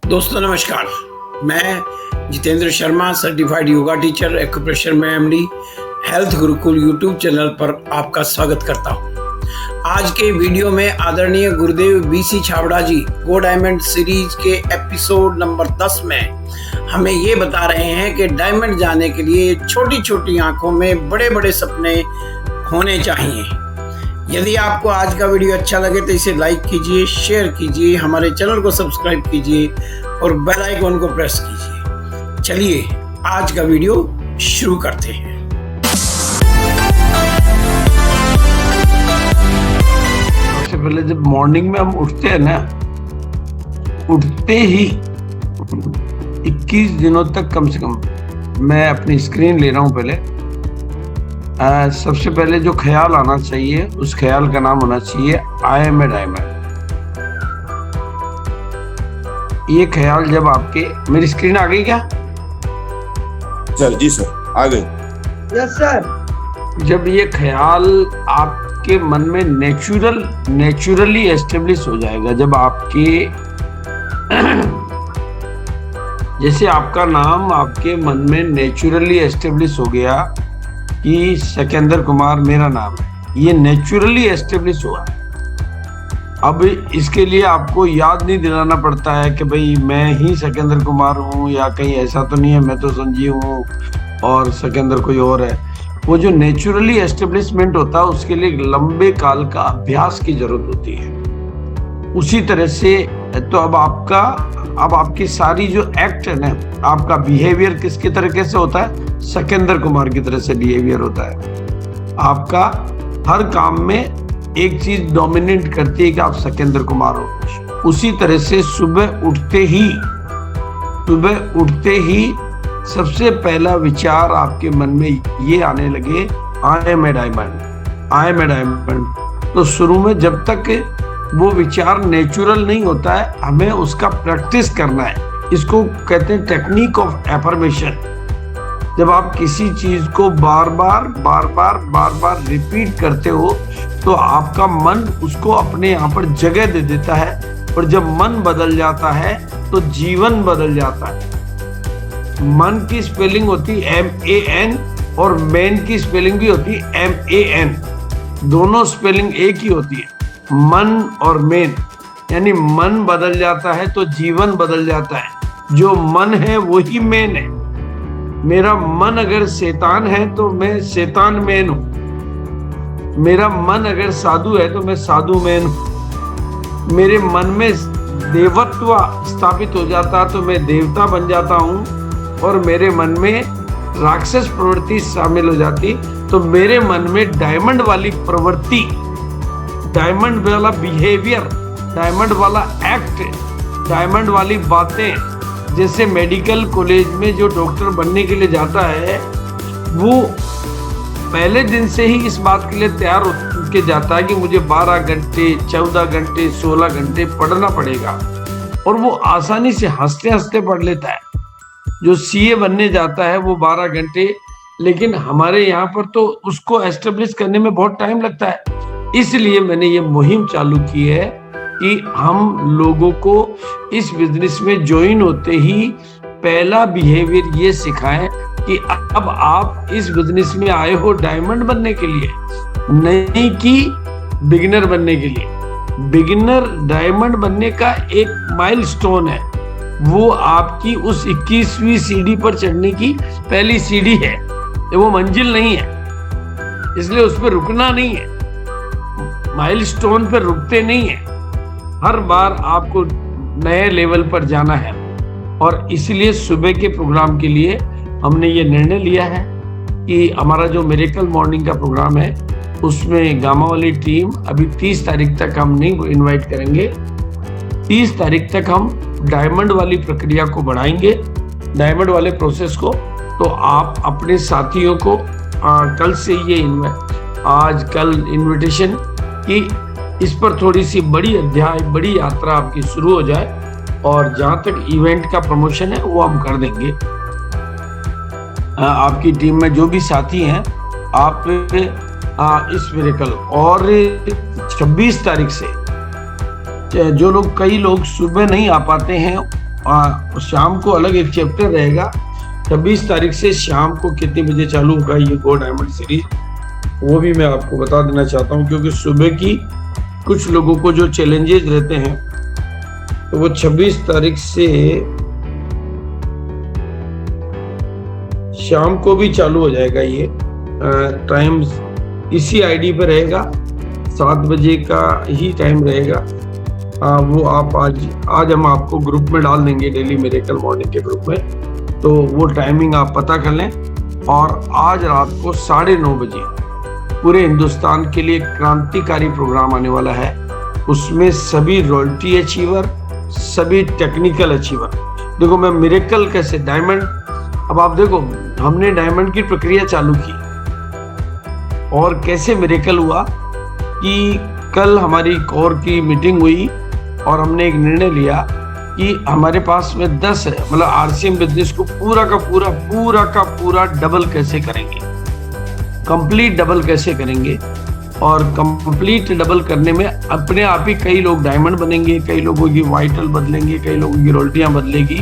दोस्तों नमस्कार, मैं Jitendra Sharma certified yoga teacher acupressure में MD health Gurukul YouTube channel पर आपका स्वागत करता हूं। आज के वीडियो में आदरणीय गुरुदेव बीसी छाबड़ा जी गो डायमंड सीरीज के एपिसोड नंबर 10 में हमें ये बता रहे हैं कि डायमंड जाने के लिए छोटी छोटी आंखों में बड़े बड़े सपने होने चाहिए। यदि आपको आज का वीडियो अच्छा लगे तो इसे लाइक कीजिए, शेयर कीजिए, हमारे चैनल को सब्सक्राइब कीजिए और बेल आइकन को प्रेस कीजिए। चलिए आज का वीडियो शुरू करते हैं। सबसे पहले जब मॉर्निंग में हम उठते हैं ना, उठते ही 21 दिनों तक कम से कम, मैं अपनी स्क्रीन ले रहा हूं पहले, सबसे पहले जो ख्याल आना चाहिए उस ख्याल का नाम होना चाहिए आई एम ए डायमंड। ये ख्याल जब आपके, मेरी स्क्रीन आ गई क्या सर? जी सर, आ गई। Yes sir. जब ये ख्याल आपके मन में नेचुरली एस्टेब्लिश हो जाएगा, जब आपके जैसे आपका नाम आपके मन में नेचुरली एस्टेब्लिश हो गया कि सिकंदर कुमार मेरा नाम है, ये नेचुरली एस्टेब्लिश हुआ है। अब इसके लिए आपको याद नहीं दिलाना पड़ता है कि भाई मैं ही सिकंदर कुमार हूँ, या कहीं ऐसा तो नहीं है मैं तो संजीव हूँ और सिकंदर कोई और है। वो जो नेचुरली एस्टेब्लिशमेंट होता है उसके लिए लंबे काल का अभ्यास की जरूरत होती है। उसी तरह से तो अब आपकी सारी जो एक्ट है ना, आपका बिहेवियर किसकी तरीके से होता है? सिकंदर कुमार की तरह से बिहेवियर होता है। आपका हर काम में एक चीज डोमिनेट करती है कि आप सिकंदर कुमार हो। उसी तरह से सुबह उठते ही सबसे पहला विचार आपके मन में ये आने लगे, I am a diamond, I am a diamond. तो शुरू में जब तक वो विचार नेचुरल नहीं होता है, हमें उसका प्रैक्टिस करना है। इसको कहते हैं टेक्निक ऑफ एफर्मेशन। जब आप किसी चीज को बार बार रिपीट करते हो तो आपका मन उसको अपने यहाँ पर जगह दे देता है, और जब मन बदल जाता है तो जीवन बदल जाता है। मन की स्पेलिंग होती है MAN और मैन की स्पेलिंग भी होती है MAN। दोनों स्पेलिंग एक ही होती है, मन और मेन। यानी मन बदल जाता है तो जीवन बदल जाता है। जो मन है वही मेन है। मेरा मन अगर शैतान है तो मैं शैतान मैन हूं। मेरा मन अगर साधु है तो मैं साधु मैन हूं। मेरे मन में देवत्व स्थापित हो जाता तो मैं देवता बन जाता हूं, और मेरे मन में राक्षस प्रवृत्ति शामिल हो जाती तो मेरे मन में डायमंड वाली प्रवृत्ति, डायमंड वाला बिहेवियर, डायमंड वाला एक्ट, डायमंड वाली बातें। जैसे मेडिकल कॉलेज में जो डॉक्टर बनने के लिए जाता है, वो पहले दिन से ही इस बात के लिए तैयार होके जाता है कि मुझे 12 घंटे, 14 घंटे, 16 घंटे पढ़ना पड़ेगा, और वो आसानी से हंसते हंसते पढ़ लेता है। जो CA बनने जाता है वो 12 घंटे, लेकिन हमारे यहाँ पर तो उसको एस्टेब्लिश करने में बहुत टाइम लगता है। इसलिए मैंने ये मुहिम चालू की है कि हम लोगों को इस बिजनेस में ज्वाइन होते ही पहला बिहेवियर ये सिखाएं कि अब आप इस बिजनेस में आए हो डायमंड बनने के लिए, नहीं कि बिगिनर बनने के लिए। बिगिनर डायमंड बनने का एक माइलस्टोन है, वो आपकी उस 21वीं सीढ़ी पर चढ़ने की पहली सीढ़ी है, वो मंजिल नहीं है। इसलिए उस पर रुकना नहीं है, माइलस्टोन पर रुकते नहीं है। हर बार आपको नए लेवल पर जाना है, और इसलिए सुबह के प्रोग्राम के लिए हमने ये निर्णय लिया है कि हमारा जो मिरेकल मॉर्निंग का प्रोग्राम है उसमें गामा वाली टीम अभी 30 तारीख तक हम नहीं इनवाइट करेंगे। 30 तारीख तक हम डायमंड वाली प्रक्रिया को बढ़ाएंगे, डायमंड वाले प्रोसेस को। तो आप अपने साथियों को कल से ये कल इन्विटेशन कि इस पर थोड़ी सी बड़ी यात्रा आपकी शुरू हो जाए, और जहां तक इवेंट का प्रमोशन है वो हम कर देंगे। आपकी टीम में जो भी साथी हैं, आप इस मिरेकल, और 26 तारीख से जो लोग, कई लोग सुबह नहीं आ पाते हैं शाम को अलग एक चैप्टर रहेगा। 26 तारीख से शाम को कितने बजे चालू होगा ये गो डायमंड सीरीज, वो भी मैं आपको बता देना चाहता हूँ, क्योंकि सुबह की कुछ लोगों को जो चैलेंजेस रहते हैं तो वो 26 तारीख से शाम को भी चालू हो जाएगा। ये टाइम इसी आईडी पे रहेगा, 7 बजे का ही टाइम रहेगा। वो आप आज हम आपको ग्रुप में डाल देंगे, डेली मिरेकल मॉर्निंग के ग्रुप में, तो वो टाइमिंग आप पता कर लें। और आज रात को 9:30 बजे पूरे हिंदुस्तान के लिए क्रांतिकारी प्रोग्राम आने वाला है। उसमें सभी रॉयल्टी अचीवर, सभी टेक्निकल अचीवर, देखो मैं मिरेकल कैसे डायमंड, अब आप देखो हमने डायमंड की प्रक्रिया चालू की और कैसे मिरेकल हुआ कि कल हमारी कोर की मीटिंग हुई और हमने एक निर्णय लिया कि हमारे पास में 10 है, मतलब आरसीएम बिजनेस को पूरा का पूरा डबल कैसे करेंगे, कंप्लीट डबल कैसे करेंगे। और कंप्लीट डबल करने में अपने आप ही कई लोग डायमंड बनेंगे, कई लोगों की वाइटल बदलेंगे, कई लोगों की रॉयल्टियां बदलेगी,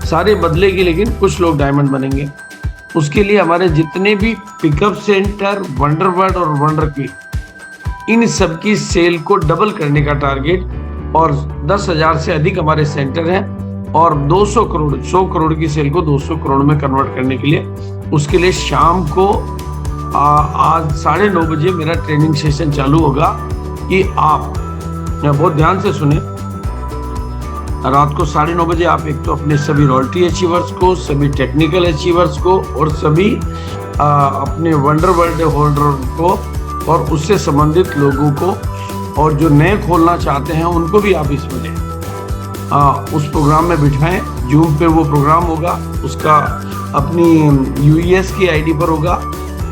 सारे बदलेगी, लेकिन कुछ लोग डायमंड बनेंगे। उसके लिए हमारे जितने भी पिकअप सेंटर, वंडरवर्ड और वंडर क्विक, इन सब की सेल को डबल करने का टारगेट, और 10,000 से अधिक हमारे सेंटर हैं और 200 करोड़ 100 करोड़ की सेल को 200 करोड़ में कन्वर्ट करने के लिए, उसके लिए शाम को आज 9:30 बजे मेरा ट्रेनिंग सेशन चालू होगा। कि आप बहुत ध्यान से सुने, रात को 9:30 बजे आप एक तो अपने सभी रॉयल्टी अचीवर्स को, सभी टेक्निकल अचीवर्स को और सभी अपने वंडर वर्ल्ड होल्डर को और उससे संबंधित लोगों को, और जो नए खोलना चाहते हैं उनको भी आप इसमें लें, उस प्रोग्राम में बिठाएं। जूम पे वो प्रोग्राम होगा, उसका अपनी यूएस की आईडी पर होगा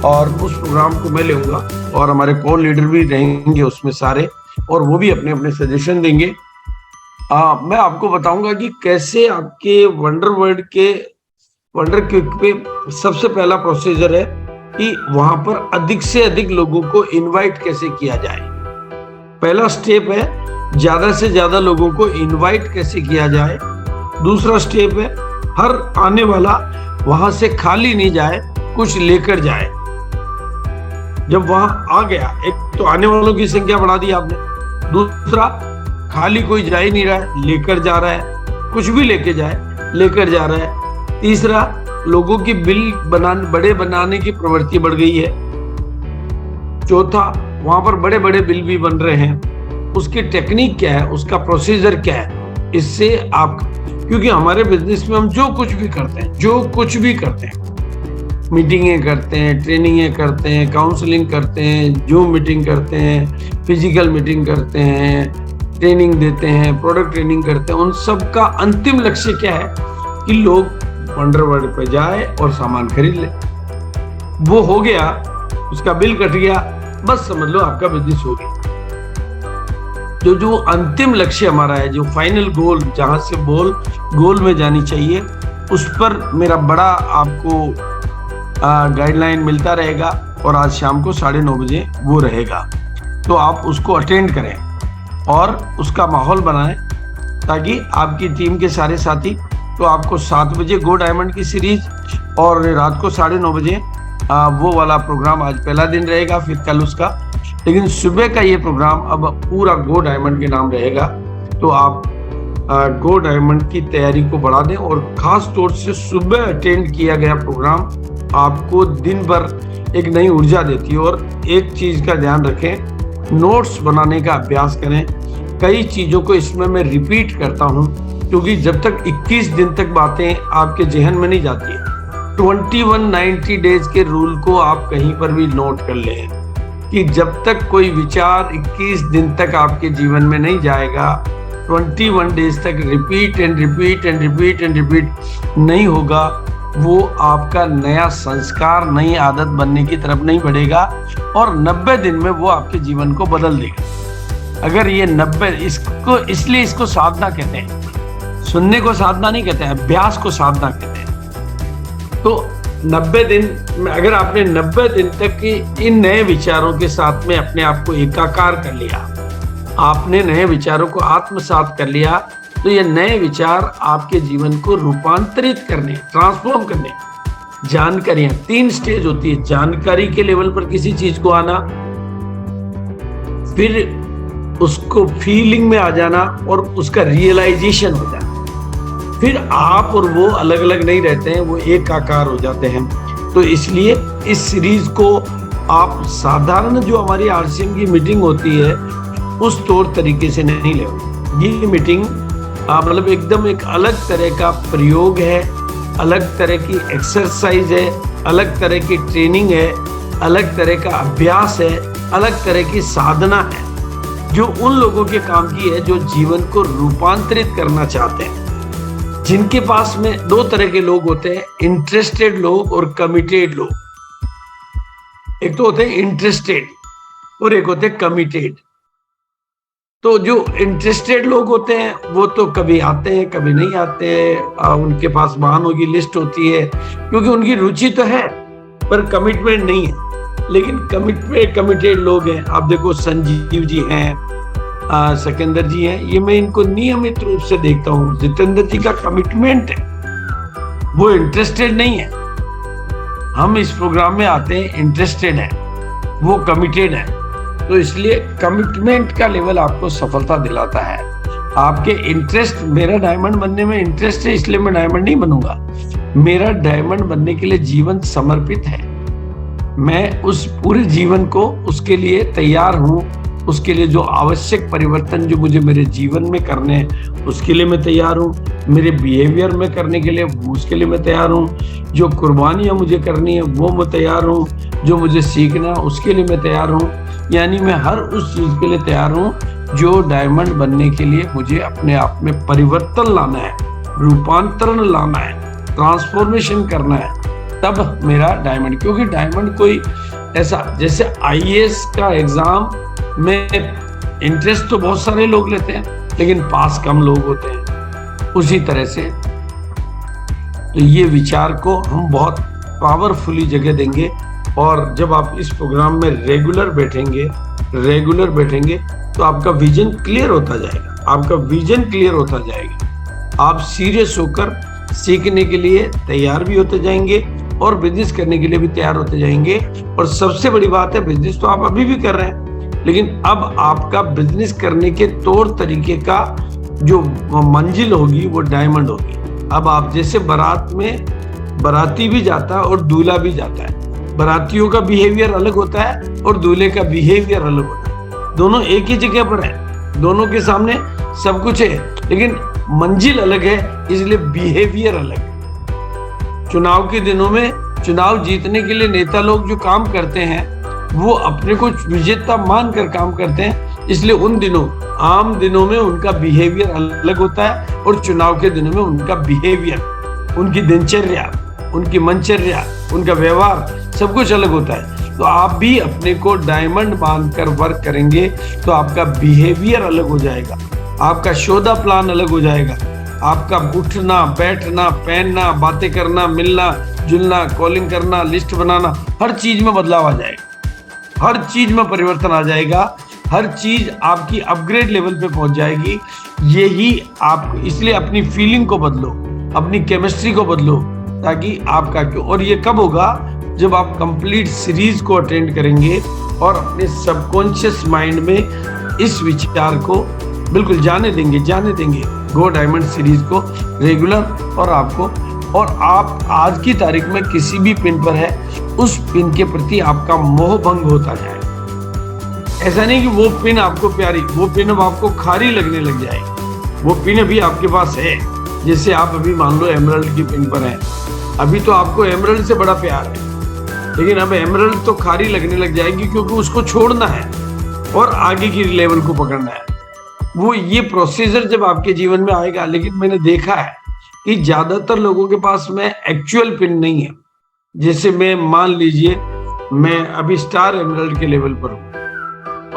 और उस प्रोग्राम को मैं लूंगा और हमारे कोर लीडर भी रहेंगे उसमें सारे, और वो भी अपने अपने सजेशन देंगे। मैं आपको बताऊंगा कि कैसे आपके वंडर क्विक पे सबसे पहला प्रोसीजर है कि वहां पर अधिक से अधिक लोगों को इनवाइट कैसे किया जाए। पहला स्टेप है ज्यादा से ज्यादा लोगों को इनवाइट कैसे किया जाए। दूसरा स्टेप है हर आने वाला वहां से खाली नहीं जाए, कुछ लेकर जाए। जब वहां आ गया, एक तो आने वालों की संख्या बढ़ा दी आपने, दूसरा खाली कोई जा ही नहीं रहा है, लेकर जा रहा है, कुछ भी लेके जाए लेकर जा रहा है। तीसरा, लोगों की बिल बड़े बनाने की प्रवृत्ति बढ़ गई है। चौथा, वहां पर बड़े बड़े बिल भी बन रहे हैं। उसकी टेक्निक क्या है, उसका प्रोसीजर क्या है, इससे आप, क्योंकि हमारे बिजनेस में हम जो कुछ भी करते हैं, मीटिंगें करते हैं, ट्रेनिंगें करते हैं, काउंसलिंग करते हैं, जूम मीटिंग करते हैं, फिजिकल मीटिंग करते हैं, ट्रेनिंग देते हैं, प्रोडक्ट ट्रेनिंग करते हैं, उन सब का अंतिम लक्ष्य क्या है कि लोग वंडरवर्ल्ड पे जाए और सामान खरीद ले। वो हो गया, उसका बिल कट गया, बस समझ लो आपका बिजनेस हो गया। जो अंतिम लक्ष्य हमारा है, जो फाइनल गोल, जहां से गोल में जानी चाहिए, उस पर मेरा बड़ा आपको गाइडलाइन मिलता रहेगा और आज शाम को 9:30 बजे वो रहेगा। तो आप उसको अटेंड करें और उसका माहौल बनाएं ताकि आपकी टीम के सारे साथी, तो आपको 7 बजे गो डायमंड की सीरीज और रात को 9:30 बजे वो वाला प्रोग्राम आज पहला दिन रहेगा, फिर कल उसका, लेकिन सुबह का ये प्रोग्राम अब पूरा गो डायमंड के नाम रहेगा। तो आप गो डायमंड की तैयारी को बढ़ा दें और खास तौर से सुबह अटेंड किया गया प्रोग्राम आपको दिन भर एक नई ऊर्जा देती है। और एक चीज का ध्यान रखें, नोट्स बनाने का अभ्यास करें। कई चीजों को इसमें मैं रिपीट करता हूं, क्योंकि जब तक 21 दिन तक बातें आपके जहन में नहीं जाती है, 2190 डेज के रूल को आप कहीं पर भी नोट कर लें कि जब तक कोई विचार 21 दिन तक आपके जीवन में नहीं जाएगा, 21 डेज तक रिपीट एंड रिपीट नहीं होगा, वो आपका नया संस्कार, नई आदत बनने की तरफ नहीं बढ़ेगा और 90 दिन में वो आपके जीवन को बदल देगा। अगर ये 90, इसलिए इसको साधना कहते हैं, सुनने को साधना नहीं कहते हैं, अभ्यास को साधना कहते हैं। तो 90 दिन में अगर आपने 90 दिन तक इन नए विचारों के साथ में अपने आप को एकाकार कर लिया, आपने नए विचारों को आत्मसात कर लिया, तो ये नए विचार आपके जीवन को रूपांतरित करने, ट्रांसफॉर्म करने, जानकारियां 3 स्टेज होती है। जानकारी के लेवल पर किसी चीज को आना, फिर उसको फीलिंग में आ जाना और उसका रियलाइजेशन हो जाना, फिर आप और वो अलग अलग नहीं रहते हैं, वो एक आकार हो जाते हैं। तो इसलिए इस सीरीज को आप साधारण जो हमारी आरसीएम की मीटिंग होती है उस तौर तरीके से नहीं ले। ये मीटिंग मतलब एकदम एक अलग तरह का प्रयोग है, अलग तरह की एक्सरसाइज है, अलग तरह की ट्रेनिंग है, अलग तरह का अभ्यास है, अलग तरह की साधना है, जो उन लोगों के काम की है जो जीवन को रूपांतरित करना चाहते हैं। जिनके पास में 2 तरह के लोग होते हैं, इंटरेस्टेड लोग और कमिटेड लोग। एक तो होते हैं इंटरेस्टेड और एक होते हैं कमिटेड। तो जो इंटरेस्टेड लोग होते हैं वो तो कभी आते हैं कभी नहीं आते हैं, उनके पास वाहनों की लिस्ट होती है क्योंकि उनकी रुचि तो है पर कमिटमेंट नहीं है। लेकिन कमिटेड लोग हैं, आप देखो संजीव जी हैं, सिकंदर जी हैं, ये मैं इनको नियमित रूप से देखता हूँ। जितेंद्र जी का कमिटमेंट है, वो इंटरेस्टेड नहीं है। हम इस प्रोग्राम में आते हैं इंटरेस्टेड है, वो कमिटेड है। तो इसलिए कमिटमेंट का लेवल आपको सफलता दिलाता है। आपके इंटरेस्ट, मेरा डायमंड बनने में इंटरेस्ट है इसलिए मैं डायमंड नहीं बनूंगा। मेरा डायमंड बनने के लिए जीवन समर्पित है, मैं उस पूरे जीवन को उसके लिए तैयार हूं। उसके लिए जो आवश्यक परिवर्तन जो मुझे मेरे जीवन में करने हैं उसके लिए मैं तैयार हूं। मेरे बिहेवियर में करने के लिए उसके लिए मैं तैयार हूं। जो कुर्बानियां मुझे करनी है वो मैं तैयार हूं। जो मुझे सीखना उसके लिए मैं तैयार हूं। यानी मैं हर उस चीज के लिए तैयार हूं जो डायमंड बनने के लिए मुझे अपने आप में परिवर्तन लाना है, रूपांतरण लाना है, ट्रांसफॉर्मेशन करना है, तब मेरा डायमंड। क्योंकि डायमंड कोई ऐसा, जैसे आईएएस का एग्जाम में इंटरेस्ट तो बहुत सारे लोग लेते हैं लेकिन पास कम लोग होते हैं, उसी तरह से तो ये विचार को हम बहुत पावरफुली जगह देंगे। और जब आप इस प्रोग्राम में रेगुलर बैठेंगे तो आपका विजन क्लियर होता जाएगा, आपका विजन क्लियर होता जाएगा। आप सीरियस होकर सीखने के लिए तैयार भी होते जाएंगे और बिजनेस करने के लिए भी तैयार होते जाएंगे। और सबसे बड़ी बात है, बिजनेस तो आप अभी भी कर रहे हैं लेकिन अब आपका बिजनेस करने के तौर तरीके का जो मंजिल होगी वो डायमंड होगी। अब आप जैसे बारात में बाराती भी जाता है और दूल्हा भी जाता है, बारातियों का बिहेवियर अलग होता है और दूल्हे का बिहेवियर अलग होता है। दोनों एक ही जगह पर है, दोनों के सामने सब कुछ है लेकिन मंजिल अलग है, इसलिए बिहेवियर अलग है। चुनाव के दिनों में चुनाव जीतने के लिए नेता लोग जो काम करते हैं वो अपने को विजेता मानकर काम करते हैं, इसलिए उन दिनों, आम दिनों में उनका बिहेवियर अलग होता है और चुनाव के दिनों में उनका बिहेवियर, उनकी दिनचर्या, उनकी मनचर्या, उनका व्यवहार सब कुछ अलग होता है। तो आप भी अपने को डायमंड मानकर वर्क करेंगे तो आपका बिहेवियर अलग हो जाएगा, आपका शोधा प्लान अलग हो जाएगा, आपका उठना बैठना पहनना बातें करना मिलना जुलना कॉलिंग करना लिस्ट बनाना हर चीज में बदलाव आ जाएगा, हर चीज में परिवर्तन आ जाएगा, हर चीज आपकी अपग्रेड लेवल पे पहुंच जाएगी। यही आप, इसलिए अपनी फीलिंग को बदलो, अपनी केमिस्ट्री को बदलो ताकि आपका क्यों। और ये कब होगा? जब आप कंप्लीट सीरीज को अटेंड करेंगे और अपने सबकॉन्शियस माइंड में इस विचार को बिल्कुल जाने देंगे गो डायमंड सीरीज को रेगुलर। और आप आज की तारीख में किसी भी पिन पर है उस पिन के प्रति आपका मोह भंग होता जाएगा। ऐसा नहीं कि वो पिन आपको प्यारी, वो पिन अब आपको खारी लगने लग जाएगी। वो पिन अभी आपके पास है, जैसे आप अभी मान लो एमरल्ड की पिन पर है, अभी तो आपको एमरल्ड से बड़ा प्यार है लेकिन अब एमरल्ड तो खारी लगने लग जाएगी क्योंकि उसको छोड़ना है और आगे की लेवल को पकड़ना है। वो ये प्रोसीजर जब आपके जीवन में आएगा। लेकिन मैंने देखा है कि ज्यादातर लोगों के पास में एक्चुअल पिन नहीं है। जैसे मैं मान लीजिए मैं अभी स्टार एमरल्ड के लेवल पर हूँ,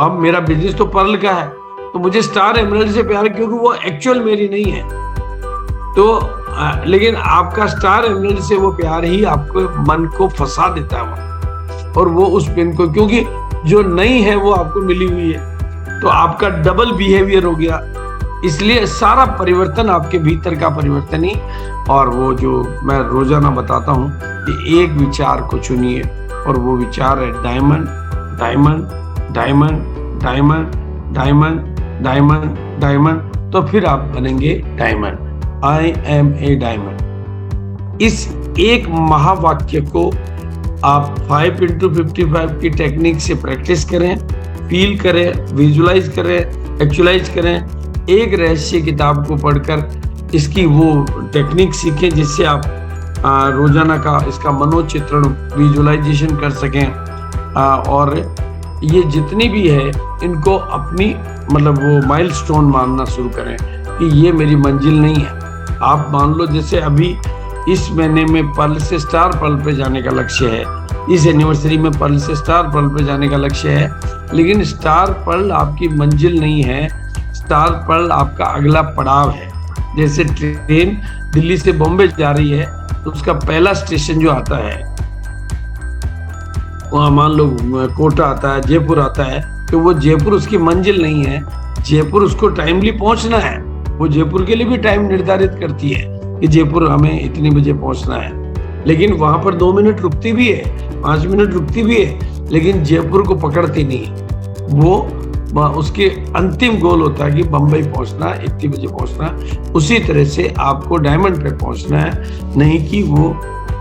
अब मेरा बिजनेस तो पर्ल का है तो मुझे स्टार एमरल्ड से प्यार है क्योंकि वो एक्चुअल मेरी नहीं है। तो लेकिन आपका स्टार एमरल्ड से वो प्यार ही आपको मन को फंसा देता है और वो उस पिन को, क्योंकि जो नहीं है वो आपको मिली हुई है तो आपका डबल बिहेवियर हो गया। इसलिए सारा परिवर्तन आपके भीतर का परिवर्तन ही, और वो जो मैं रोजाना बताता हूँ कि एक विचार को चुनिए और वो विचार है diamond, diamond, diamond, diamond, diamond, diamond, diamond, तो फिर आप बनेंगे diamond. I am a diamond. इस एक महावाक्य को आप 5x55 की टेक्निक से प्रैक्टिस करें, फील करें, विजुलाइज करें, एक्चुअलाइज करें। एक रहस्य किताब को पढ़कर इसकी वो टेक्निक सीखें जिससे आप रोजाना का इसका मनोचित्रण, विजुलाइजेशन कर सकें। और ये जितनी भी है इनको अपनी मतलब वो माइलस्टोन मानना शुरू करें कि ये मेरी मंजिल नहीं है। आप मान लो जैसे अभी इस महीने में पर्ल से स्टार पर्ल पे जाने का लक्ष्य है, इस एनिवर्सरी में पर्ल से स्टार पर्ल पे जाने का लक्ष्य है, लेकिन स्टार पर्ल आपकी मंजिल नहीं है, स्टार पर्ल आपका अगला पड़ाव है। जैसे ट्रेन दिल्ली से बॉम्बे जा रही है तो उसका पहला स्टेशन जो आता है वहाँ मान लो कोटा आता है, जयपुर आता है, तो वो जयपुर उसकी मंजिल नहीं है, जयपुर उसको टाइमली पहुंचना है। वो जयपुर के लिए भी टाइम निर्धारित करती है कि जयपुर हमें इतनी बजे पहुंचना है, लेकिन वहां पर 2 मिनट रुकती भी है, 5 मिनट रुकती भी है, लेकिन जयपुर को पकड़ती नहीं है। वो उसके अंतिम गोल होता है कि बंबई पहुंचना, इतनी बजे पहुंचना। उसी तरह से आपको डायमंड पे पहुंचना है, नहीं कि वो,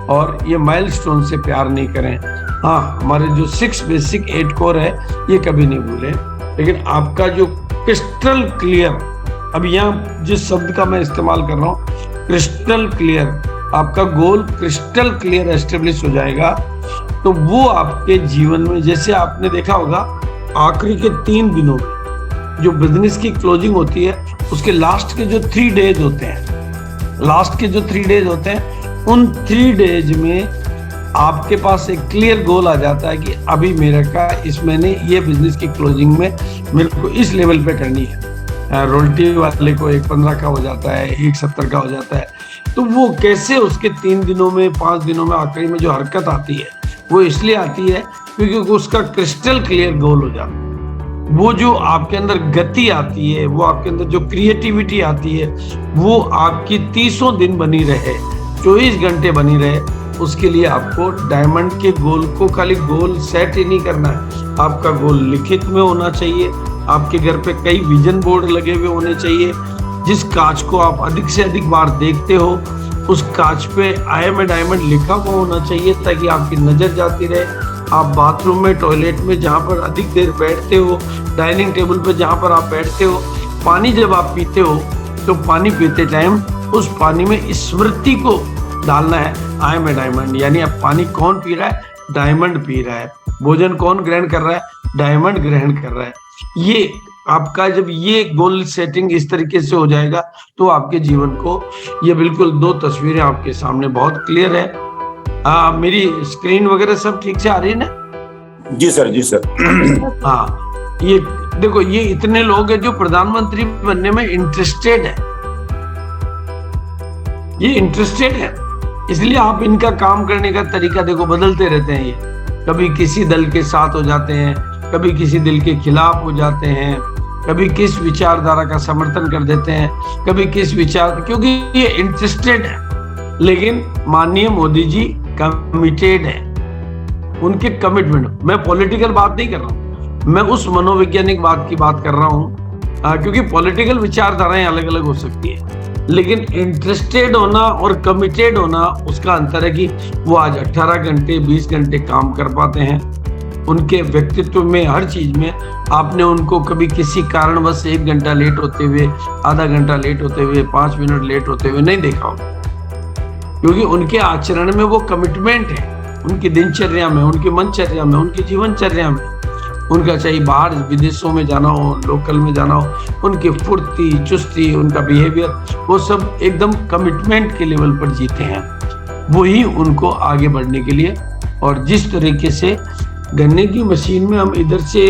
और ये माइलस्टोन से प्यार नहीं करें। हाँ, हमारे जो 6 बेसिक 8 कोर है ये कभी नहीं भूलें, लेकिन आपका जो क्रिस्टल क्लियर, अब यहाँ जिस शब्द का मैं इस्तेमाल कर रहा हूँ क्रिस्टल क्लियर, आपका गोल क्रिस्टल क्लियर एस्टेब्लिश हो जाएगा, तो वो आपके जीवन में, जैसे आपने देखा होगा आखिरी के 3 दिनों में जो बिजनेस की क्लोजिंग होती है उसके लास्ट के जो 3 डेज होते हैं, लास्ट के जो 3 डेज होते हैं, उन 3 डेज में आपके पास एक क्लियर गोल आ जाता है कि अभी मेरे का इस महीने ये बिजनेस की क्लोजिंग में मेरे को इस लेवल पे करनी है। रॉयल्टी वाले को 1.15 का हो जाता है, 1.70 का हो जाता है। तो वो कैसे उसके 3 दिनों में, 5 दिनों में आखिरी में जो हरकत आती है वो इसलिए आती है क्योंकि उसका क्रिस्टल क्लियर गोल हो जाता है। वो जो आपके अंदर गति आती है, वो आपके अंदर जो क्रिएटिविटी आती है, वो आपकी 30 दिन बनी रहे, 24 घंटे बनी रहे, उसके लिए आपको डायमंड के गोल को खाली गोल सेट ही नहीं करना है, आपका गोल लिखित में होना चाहिए। आपके घर पे कई विजन बोर्ड लगे हुए होने चाहिए। जिस कांच को आप अधिक से अधिक बार देखते हो उस कांच पे आई एम ए डायमंड लिखा हुआ होना चाहिए ताकि आपकी नजर जाती रहे। आप बाथरूम में, टॉयलेट में जहाँ पर अधिक देर बैठते हो, डाइनिंग टेबल पर जहाँ पर आप बैठते हो, पानी जब आप पीते हो तो पानी पीते टाइम उस पानी में स्मृति को डालना है, आई एम ए डायमंड। यानी अब पानी कौन पी रहा है? डायमंड पी रहा है। भोजन कौन ग्रहण कर रहा है? डायमंड ग्रहण कर रहा है। ये आपका जब ये गोल सेटिंग इस तरीके से हो जाएगा तो आपके जीवन को, ये बिल्कुल 2 तस्वीरें आपके सामने बहुत क्लियर है। मेरी स्क्रीन वगैरह सब ठीक से आ रही है ना? जी सर, जी सर। हाँ, ये देखो, ये इतने लोग हैं जो प्रधानमंत्री बनने में इंटरेस्टेड है, ये इंटरेस्टेड है, इसलिए आप इनका काम करने का तरीका देखो बदलते रहते हैं। ये कभी किसी दल के साथ हो जाते हैं, कभी किसी दल के खिलाफ हो जाते हैं, कभी किस विचारधारा का समर्थन कर देते हैं, कभी किस विचार, क्योंकि ये इंटरेस्टेड है। लेकिन माननीय मोदी जी कमिटेड है, उनके कमिटमेंट, मैं पॉलिटिकल बात नहीं कर रहा हूँ, मैं उस मनोवैज्ञानिक बात की बात कर रहा हूँ, क्योंकि पॉलिटिकल विचारधाराएं अलग अलग हो सकती है, लेकिन इंटरेस्टेड होना और कमिटेड होना उसका अंतर है कि वो आज 18 घंटे 20 घंटे काम कर पाते हैं। उनके व्यक्तित्व में, हर चीज में आपने उनको कभी किसी कारणवश 1 घंटा लेट होते हुए, आधा घंटा लेट होते हुए, 5 मिनट लेट होते हुए नहीं देखा होगा, क्योंकि उनके आचरण में वो कमिटमेंट है, उनकी दिनचर्या में, उनकी मनचर्या में, उनकी जीवनचर्या में। उनका चाहे बाहर विदेशों में जाना हो, लोकल में जाना हो, उनकी फुर्ती, चुस्ती, उनका बिहेवियर, वो सब एकदम कमिटमेंट के लेवल पर जीते हैं। वही उनको आगे बढ़ने के लिए, और जिस तरीके से गन्ने की मशीन में हम इधर से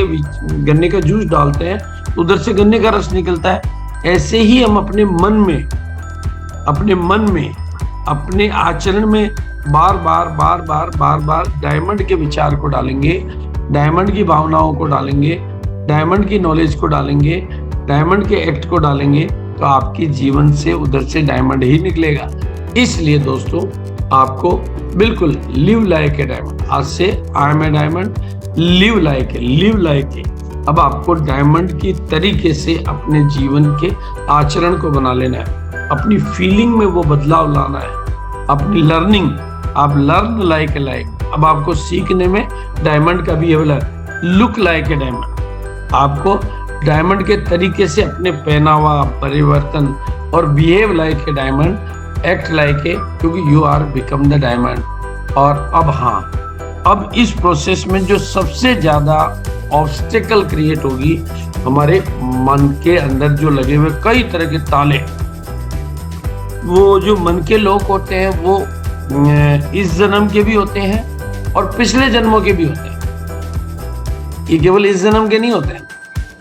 गन्ने का जूस डालते हैं, उधर से गन्ने का रस निकलता है, ऐसे ही हम अपने मन में, अपने आचरण में बार बार डायमंड के विचार को डालेंगे, डायमंड की भावनाओं को डालेंगे, डायमंड की नॉलेज को डालेंगे, डायमंड के एक्ट को डालेंगे तो आपके जीवन से उधर से डायमंड ही निकलेगा। इसलिए दोस्तों आपको बिल्कुल लिव लाइक ए डायमंड, आज से I am a diamond, live like a. अब आपको डायमंड की तरीके से अपने जीवन के आचरण को बना लेना है, अपनी फीलिंग में वो बदलाव लाना है, अपनी लर्निंग, आप लर्न लाइक ए लाइक। अब आपको सीखने में डायमंड का बिहेवियर है, लुक लाइक ए डायमंड। आपको डायमंड के तरीके से अपने पहनावा, परिवर्तन और behave like a diamond, act like a, क्योंकि you are become the diamond. और अब हाँ, अब इस प्रोसेस में जो सबसे ज्यादा ऑब्स्टेकल क्रिएट होगी, हमारे मन के अंदर जो लगे हुए कई तरह के ताले, वो जो मन के लोग होते हैं वो इस जन्म के भी होते हैं और पिछले जन्मों के भी होते हैं। ये केवल इस जन्म के नहीं होते हैं,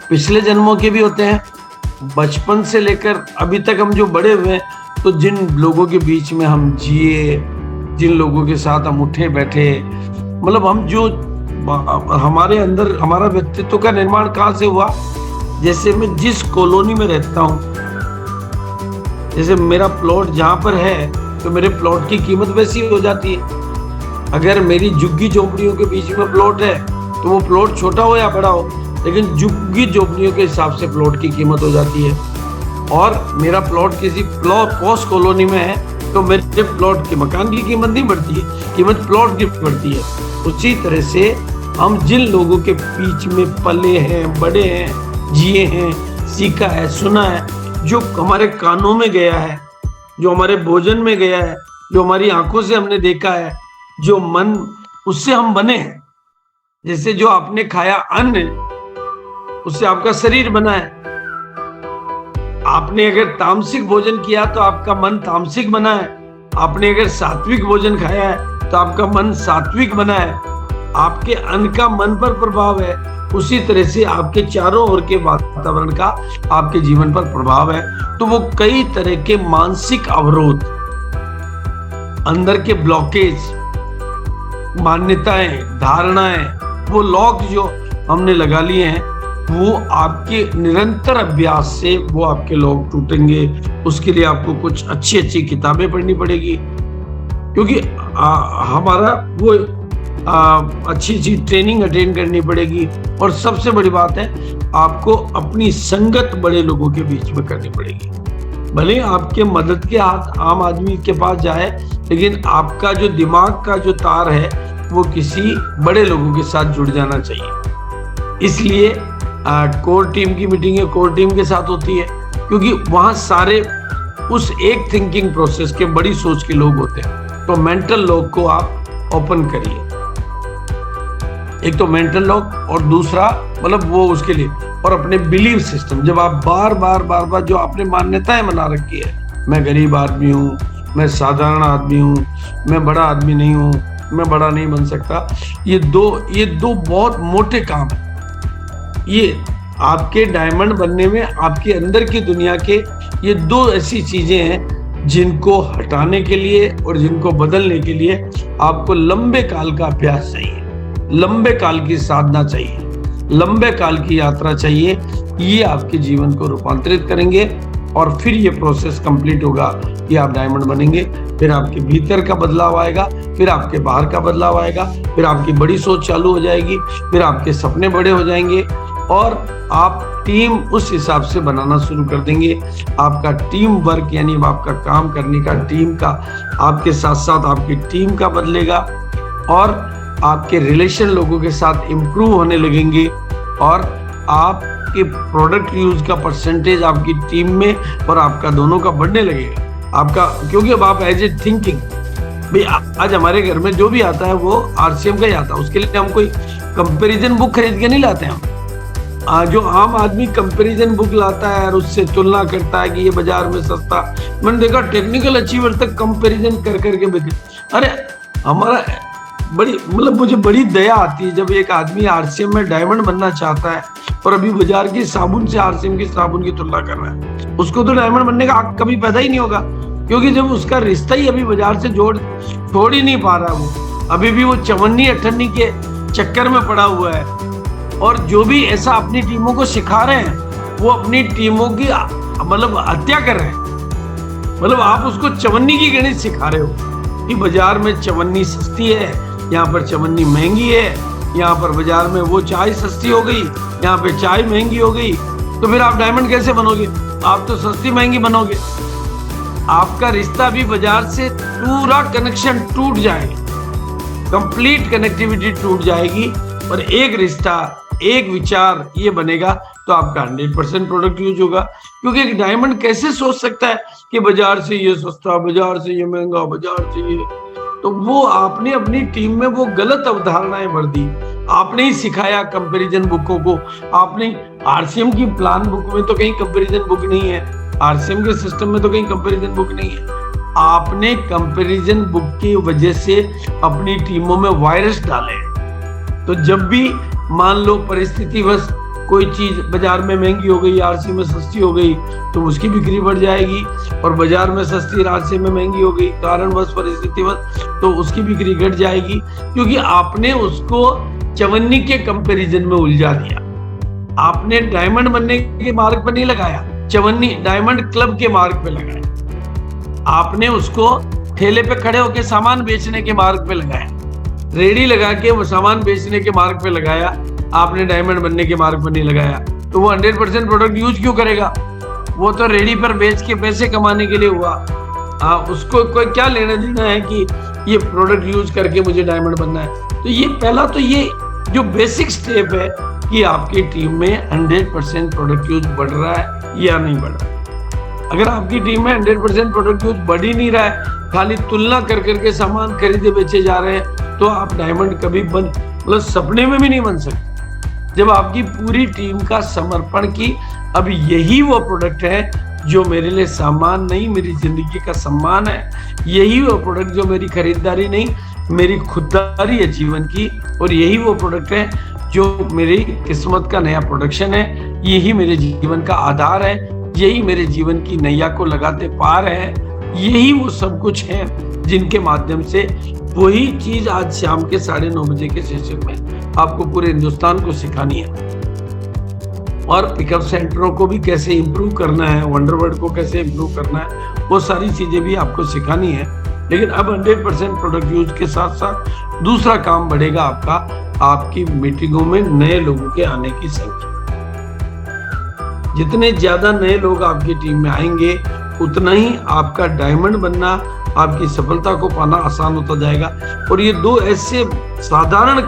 पिछले जन्मों के भी होते हैं। बचपन से लेकर अभी तक हम जो बड़े हुए, तो जिन लोगों के बीच में हम जिए, जिन लोगों के साथ हम उठे बैठे, मतलब हम जो हमारे अंदर, हमारा व्यक्तित्व का निर्माण कहाँ से हुआ। जैसे मैं जिस कॉलोनी में रहता हूँ, जैसे मेरा प्लॉट जहाँ पर है तो मेरे प्लॉट की कीमत वैसी हो जाती है। अगर मेरी झुग्गी झोपड़ियों के बीच में प्लॉट है तो वो प्लॉट छोटा हो या बड़ा हो, लेकिन झुग्गी झोपड़ियों के हिसाब से प्लॉट की कीमत हो जाती है। और मेरा प्लॉट किसी पॉश कॉलोनी में है तो मेरे प्लॉट के मकान की कीमत नहीं बढ़ती है, कीमत प्लॉट की बढ़ती है। उसी तरह से हम जिन लोगों के बीच में पले हैं, बड़े हैं, जिए हैं, सीखा है, सुना है, जो हमारे कानों में गया है, जो हमारे भोजन में गया है, जो हमारी आंखों से हमने देखा है, जो मन, उससे हम बने हैं। जैसे जो आपने खाया अन्न, उससे आपका शरीर बना है। आपने अगर तामसिक भोजन किया तो आपका मन तामसिक बना है। आपने अगर सात्विक भोजन खाया है तो आपका मन सात्विक बना है। आपके अन्न का मन पर प्रभाव है, उसी तरह से आपके चारों ओर के वातावरण का आपके जीवन पर प्रभाव है। तो वो कई तरह के मानसिक अवरोध, अंदर के ब्लॉकेज, मान्यताएं, धारणाएं, वो लॉक जो हमने लगा लिए हैं, वो आपके निरंतर अभ्यास से वो आपके लॉक टूटेंगे। उसके लिए आपको कुछ अच्छी अच्छी किताबें पढ़नी पड़ेगी, क्योंकि हमारा वो अच्छी ट्रेनिंग अटेंड करनी पड़ेगी। और सबसे बड़ी बात है, आपको अपनी संगत बड़े लोगों के बीच में करनी पड़ेगी। भले आपके मदद के हाथ आम आदमी के पास जाए, लेकिन आपका जो दिमाग का जो तार है वो किसी बड़े लोगों के साथ जुड़ जाना चाहिए। इसलिए कोर टीम की मीटिंगें कोर टीम के साथ होती है, क्योंकि वहां सारे उस एक थिंकिंग प्रोसेस के, बड़ी सोच के लोग होते हैं। तो मेंटल लॉक को आप ओपन करिए। एक तो मेंटल लॉक, और दूसरा मतलब वो उसके लिए, और अपने बिलीव सिस्टम। जब आप बार बार जो आपने मान्यताएं बना रखी है, मैं गरीब आदमी हूँ, मैं साधारण आदमी हूँ, मैं बड़ा आदमी नहीं हूँ, मैं बड़ा नहीं बन सकता, ये दो बहुत मोटे काम है। ये आपके डायमंड बनने में, आपके अंदर की दुनिया के ये दो ऐसी चीजें हैं जिनको हटाने के लिए और जिनको बदलने के लिए आपको लंबे काल का अभ्यास चाहिए, लंबे काल की साधना चाहिए, लंबे काल की यात्रा चाहिए। ये आपके जीवन को रूपांतरित करेंगे और फिर ये प्रोसेस कंप्लीट होगा कि आप डायमंड बनेंगे। फिर आपके भीतर का बदलाव आएगा, फिर आपके बाहर का बदलाव आएगा, फिर आपकी बड़ी सोच चालू हो जाएगी, फिर आपके सपने बड़े हो जाएंगे और आप टीम उस हिसाब से बनाना शुरू कर देंगे। आपका टीम वर्क, यानी आपका काम करने का टीम का, आपके साथ साथ आपकी टीम का बदलेगा और आपके रिलेशन लोगों के साथ इम्प्रूव होने लगेंगे और आपके प्रोडक्ट यूज का परसेंटेज आपकी टीम में और आपका दोनों का बढ़ने लगेगा। आपका, क्योंकि अब आप एज ए थिंकिंग, भाई आज हमारे घर में जो भी आता है वो RCM का ही आता है। उसके लिए हम कोई कंपैरिजन बुक खरीद के नहीं लाते हैं। जो आम आदमी कंपैरिजन बुक लाता है और उससे तुलना करता है कि ये बाजार में सस्ता, मैंने देखा टेक्निकल अचीवर तक कंपैरिजन कर करके बिके। अरे हमारा बड़ी, मतलब मुझे बड़ी दया आती है जब एक आदमी RCM में डायमंड बनना चाहता है और अभी बाजार की साबुन से RCM की साबुन की तुलना कर रहा है। उसको तो डायमंड बनने का हक कभी पैदा ही नहीं होगा, क्योंकि जब उसका रिश्ता ही अभी बाजार से छोड़ ही नहीं पा रहा, वो अभी भी वो चवन्नी अठन्नी के चक्कर में पड़ा हुआ है। और जो भी ऐसा अपनी टीमों को सिखा रहे हैं वो अपनी टीमों की मतलब हत्या कर रहे हैं। मतलब आप उसको चवन्नी की गणित सिखा रहे हो कि बाजार में चवन्नी सस्ती है, यहाँ पर चवन्नी महंगी है, यहाँ पर बाजार में वो चाय सस्ती हो गई, यहाँ पे चाय महंगी हो गई, तो फिर आप डायमंड कैसे बनोगे? आप तो सस्ती महंगी बनोगे। आपका रिश्ता भी बाजार से पूरा कनेक्शन टूट जाएगा, कंप्लीट कनेक्टिविटी टूट जाएगी। और एक रिश्ता, एक विचार ये बनेगा तो आपका 100% प्रोडक्ट यूज होगा। क्योंकि एक डायमंड कैसे सोच सकता है कि बाजार से ये सस्ता, बाजार से ये महंगा, बाजार से ये, तो वो आपने अपनी टीम में वो गलत अवधारणाएं भर दी। आपने ही सिखाया कंपैरिजन बुकों को। आपने आरसीएम की प्लान बुक में तो कहीं कंपैरिजन बुक नहीं है, आरसीएम के सिस्टम में तो कहीं कंपैरिजन बुक नहीं है। आपने कंपैरिजन बुक की वजह से अपनी टीमों में वायरस डाले। तो जब भी मान लो परिस्थिति बस कोई चीज बाजार में महंगी हो गई, आरसी में सस्ती हो गई, तो उसकी बिक्री बढ़ जाएगी। और बाजार में सस्ती, आरसी में महंगी हो गई, कारणवश परिस्थितिवश, तो उसकी बिक्री घट जाएगी। क्योंकि आपने उसको चवन्नी के कंपैरिजन में उलझा दिया। आपने डायमंड बनने के मार्ग पर नहीं लगाया, चवन्नी डायमंड क्लब के मार्ग पे लगाया। आपने उसको ठेले पे खड़े होकर सामान बेचने के मार्ग पे लगाया, रेडी लगा के वो सामान बेचने के मार्ग पे लगाया। आपने डायमंड बनने के मार्ग पर नहीं लगाया। तो वो 100% प्रोडक्ट यूज क्यों करेगा? वो तो रेडी पर बेच के पैसे कमाने के लिए हुआ। उसको कोई क्या लेना देना है कि ये प्रोडक्ट यूज करके मुझे डायमंड बनना है? तो ये पहला तो ये जो बेसिक स्टेप है कि आपकी टीम में 100% प्रोडक्ट यूज बढ़ रहा है या नहीं बढ़ रहा है। अगर आपकी टीम में 100% प्रोडक्ट यूज बढ़ ही नहीं रहा है, खाली तुलना कर करके सामान खरीदे बेचे जा रहे हैं, तो आप डायमंड कभी मतलब सपने में भी नहीं बन सकते। जब आपकी पूरी टीम का समर्पण की अब यही वो प्रोडक्ट है जो मेरे लिए सामान नहीं, मेरी जिंदगी का सम्मान है। यही वो प्रोडक्ट जो मेरी खरीदारी नहीं, मेरी खुददारी है जीवन की। और यही वो प्रोडक्ट है जो मेरी किस्मत का नया प्रोडक्शन है। यही मेरे जीवन का आधार है, यही मेरे जीवन की नैया को लगाते पार है। यही वो सब कुछ है जिनके माध्यम से वही चीज आज शाम के 9:30 बजे के सेशन में आपको पूरे हिंदुस्तान को सिखानी है। और पिकअप सेंटरों को भी कैसे इंप्रूव करना है, वंडरवर्ल्ड को कैसे इंप्रूव करना है, वो सारी चीजें भी आपको सिखानी है। लेकिन अब 100% प्रोडक्ट यूज के साथ साथ दूसरा काम बढ़ेगा आपका, आपकी मीटिंगों में नए लोगों के आने की संख्या। जितने ज्यादा नए लोग आपकी टीम में आएंगे, उतना ही आपका डायमंड बनना, आपकी सफलता को पाना आसान होता जाएगा। और ये दो ऐसे साधारण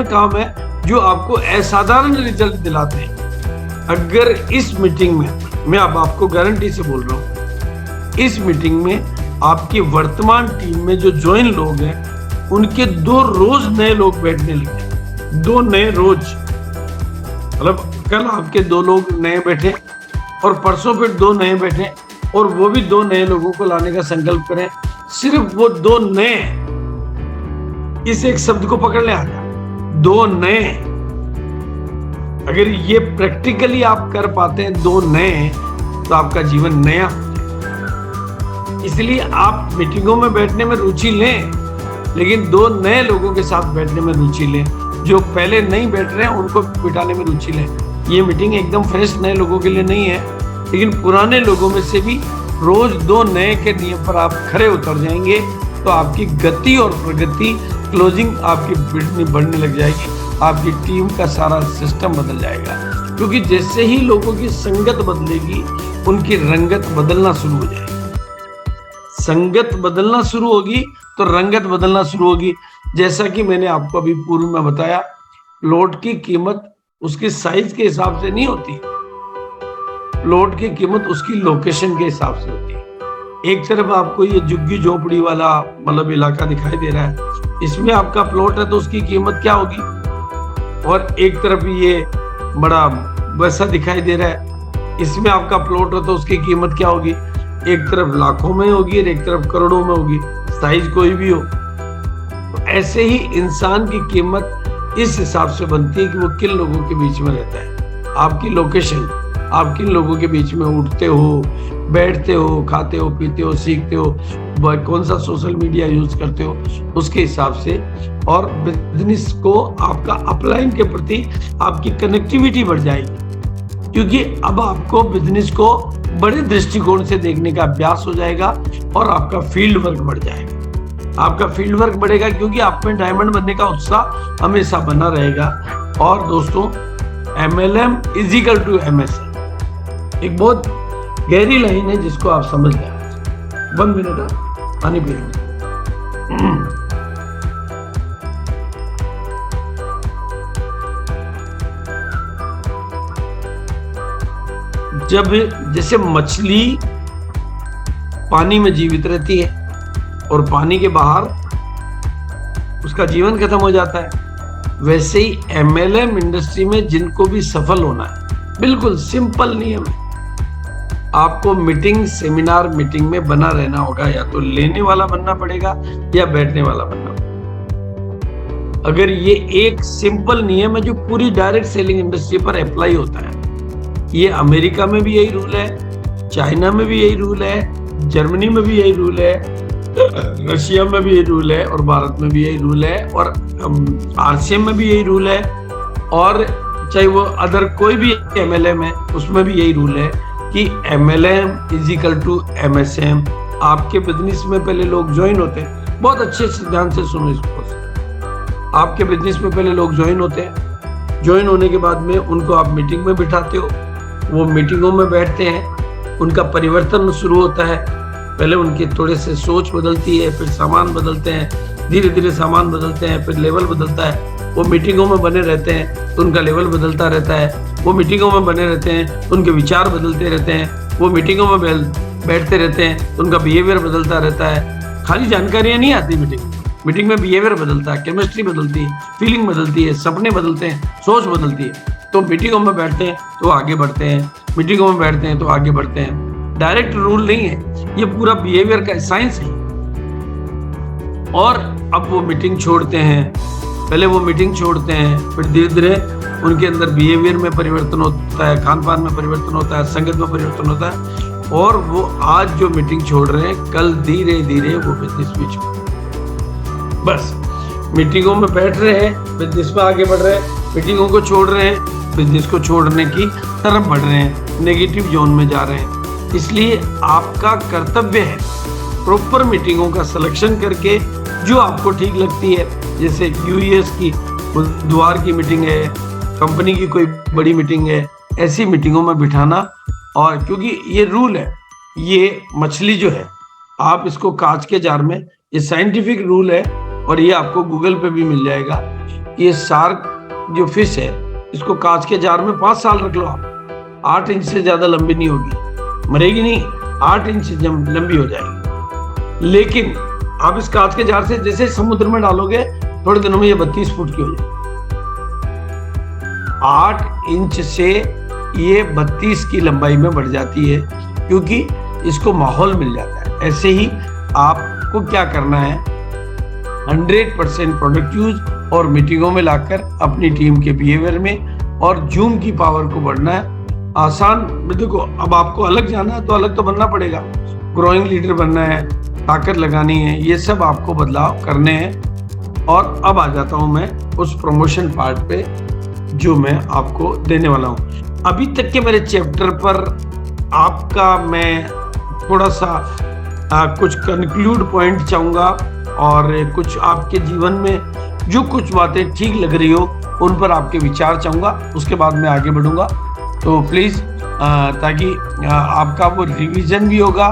काम है जो आपको असाधारण रिजल्ट दिलाते हैं। अगर इस मीटिंग में, मैं अब आपको गारंटी से बोल रहा हूं, इस मीटिंग में आपकी वर्तमान टीम में जो ज्वाइन लोग हैं, उनके 2 रोज नए लोग बैठने लगे। 2 नए रोज, मतलब कल आपके 2 लोग नए बैठे और परसों फिर 2 नए बैठे, और वो भी 2 नए लोगों को लाने का संकल्प करें। सिर्फ वो 2 नए, इस एक शब्द को पकड़ ले आजा, 2 नए। अगर ये प्रैक्टिकली आप कर पाते हैं 2 नए, तो आपका जीवन नया हो जाएगा। इसलिए आप मीटिंगों में बैठने में रुचि लें, लेकिन 2 नए लोगों के साथ बैठने में रुचि लें। जो पहले नहीं बैठ रहे हैं उनको बिठाने में रुचि लें। ये मीटिंग एकदम फ्रेश नए लोगों के लिए नहीं है, लेकिन पुराने लोगों में से भी रोज 2 नए के नियम पर आप खरे उतर जाएंगे, तो आपकी गति और प्रगति, क्लोजिंग आपकी बढ़ने लग जाएगी। आपकी टीम का सारा सिस्टम बदल जाएगा। क्योंकि जैसे ही लोगों की संगत बदलेगी, उनकी रंगत बदलना शुरू हो जाएगी। संगत बदलना शुरू होगी तो रंगत बदलना शुरू होगी। जैसा कि मैंने आपको अभी पूर्व में बताया, प्लॉट की कीमत उसकी साइज के हिसाब से नहीं होती, प्लॉट की कीमत उसकी लोकेशन के हिसाब से होती है। एक तरफ आपको ये झुग्गी झोपड़ी वाला मतलब इलाका दिखाई दे रहा है, इसमें आपका प्लॉट है तो उसकी कीमत क्या होगी, और एक तरफ ये बड़ा वैसा दिखाई दे रहा है, इसमें आपका प्लॉट है तो उसकी कीमत क्या होगी, एक तरफ लाखों में होगी और एक तरफ करोड़ों में होगी, साइज कोई भी हो। तो ऐसे ही इंसान की कीमत इस हिसाब से बनती है कि वो किन लोगों के बीच में रहता है। आपकी लोकेशन, आप किन लोगों के बीच में उठते हो, बैठते हो, खाते हो, पीते हो, सीखते हो, कौन सा सोशल मीडिया यूज करते हो, उसके हिसाब से। और बिजनेस को आपका अपलाइन के प्रति आपकी कनेक्टिविटी बढ़ जाएगी। क्योंकि अब आपको बिजनेस को बड़े दृष्टिकोण से देखने का अभ्यास हो जाएगा और आपका फील्ड वर्क बढ़ जाएगा। आपका फील्ड वर्क बढ़ेगा क्योंकि आप में डायमंड बनने का उत्साह हमेशा बना रहेगा। और दोस्तों, MLM is equal to MSM एक बहुत गहरी लाइन है जिसको आप समझ जाए। 1 मिनट पानी पी लो। जब जैसे मछली पानी में जीवित रहती है और पानी के बाहर उसका जीवन खत्म हो जाता है, वैसे ही MLM इंडस्ट्री में जिनको भी सफल होना है, बिल्कुल सिंपल नियम है। आपको मीटिंग, सेमिनार मीटिंग में बना रहना होगा। या तो लेने वाला बनना पड़ेगा या बैठने वाला बनना पड़ेगा। अगर ये एक सिंपल नियम है जो पूरी डायरेक्ट सेलिंग इंडस्ट्री पर अप्लाई होता है। ये अमेरिका में भी यही रूल है, चाइना में भी यही रूल है, जर्मनी में भी यही रूल है, रशिया में भी यही रूल है और भारत में भी यही रूल है और RCM में भी यही रूल है और चाहे वो अदर कोई भी MLM है उसमें भी यही रूल है कि MLM is equal to MSM। आपके बिजनेस में पहले लोग ज्वाइन होते हैं, बहुत अच्छे से ध्यान से सुनो इसको। आपके बिजनेस में पहले लोग ज्वाइन होते हैं, ज्वाइन होने के बाद में उनको आप मीटिंग में बिठाते हो, वो मीटिंगों में बैठते हैं, उनका परिवर्तन शुरू होता है। पहले उनके थोड़े से सोच बदलती है, फिर सामान बदलते हैं, धीरे धीरे सामान बदलते हैं, फिर लेवल बदलता है। वो मीटिंगों में बने रहते हैं तो उनका लेवल बदलता रहता है। वो मीटिंगों में बने रहते हैं तो उनके विचार बदलते रहते हैं। वो मीटिंगों में बैठते रहते हैं तो उनका बिहेवियर बदलता रहता है। खाली जानकारियां नहीं आती मीटिंग में बिहेवियर बदलता है, केमिस्ट्री बदलती है, फीलिंग बदलती है, सपने बदलते हैं, सोच बदलती है। तो मीटिंगों में बैठते हैं तो आगे बढ़ते हैं, मीटिंगों में बैठते हैं तो आगे बढ़ते हैं। डायरेक्ट रूल नहीं है, ये पूरा बिहेवियर का साइंस है। और अब वो मीटिंग छोड़ते हैं, पहले वो मीटिंग छोड़ते हैं, फिर धीरे धीरे उनके अंदर बिहेवियर में परिवर्तन होता है, खान पान में परिवर्तन होता है, संगत में परिवर्तन होता है और वो आज जो मीटिंग छोड़ रहे हैं कल धीरे धीरे वो बिजनेस भी छोड़। बस मीटिंगों में बैठ रहे हैं, बिजनेस में आगे बढ़ रहे हैं, मीटिंगों को छोड़ रहे हैं, बिजनेस को छोड़ने की तरफ बढ़ रहे हैं, नेगेटिव जोन में जा रहे हैं। इसलिए आपका कर्तव्य है प्रॉपर मीटिंगों का सिलेक्शन करके जो आपको ठीक लगती है, जैसे US की बुधवार की मीटिंग है, कंपनी की कोई बड़ी मीटिंग है, ऐसी मीटिंगों में बिठाना। और क्योंकि ये रूल है, ये मछली जो है आप इसको कांच के जार में, ये साइंटिफिक रूल है और ये आपको गूगल पे भी मिल जाएगा। ये शार्क जो फिश है इसको कांच के जार में 5 साल रख लो आप, 8 इंच से ज्यादा लंबी नहीं होगी, मरेगी नहीं, 8 इंच लंबी हो जाएगी। लेकिन आप इस कांच के जार से जैसे समुद्र में डालोगे थोड़े दिनों में ये 32 फुट की हो जाएगी। 8 इंच से ये 32 की लंबाई में बढ़ जाती है क्योंकि इसको माहौल मिल जाता है। ऐसे ही आपको क्या करना है, 100% प्रोडक्ट यूज और मीटिंगों में लाकर अपनी टीम के बिहेवियर में और जूम की पावर को बढ़ना है। आसान, देखो अब आपको अलग जाना है तो अलग तो बनना पड़ेगा, ग्रोइंग लीडर बनना है, ताकत लगानी है, ये सब आपको बदलाव करने हैं। और अब आ जाता हूं मैं उस प्रमोशन पार्ट पे जो मैं आपको देने वाला हूं। अभी तक के मेरे चैप्टर पर आपका मैं थोड़ा सा कुछ कंक्लूड पॉइंट चाहूंगा और कुछ आपके जीवन में जो कुछ बातें ठीक लग रही हो उन पर आपके विचार चाहूंगा, उसके बाद मैं आगे बढ़ूंगा। तो प्लीज ताकि आपका वो रिवीजन भी होगा,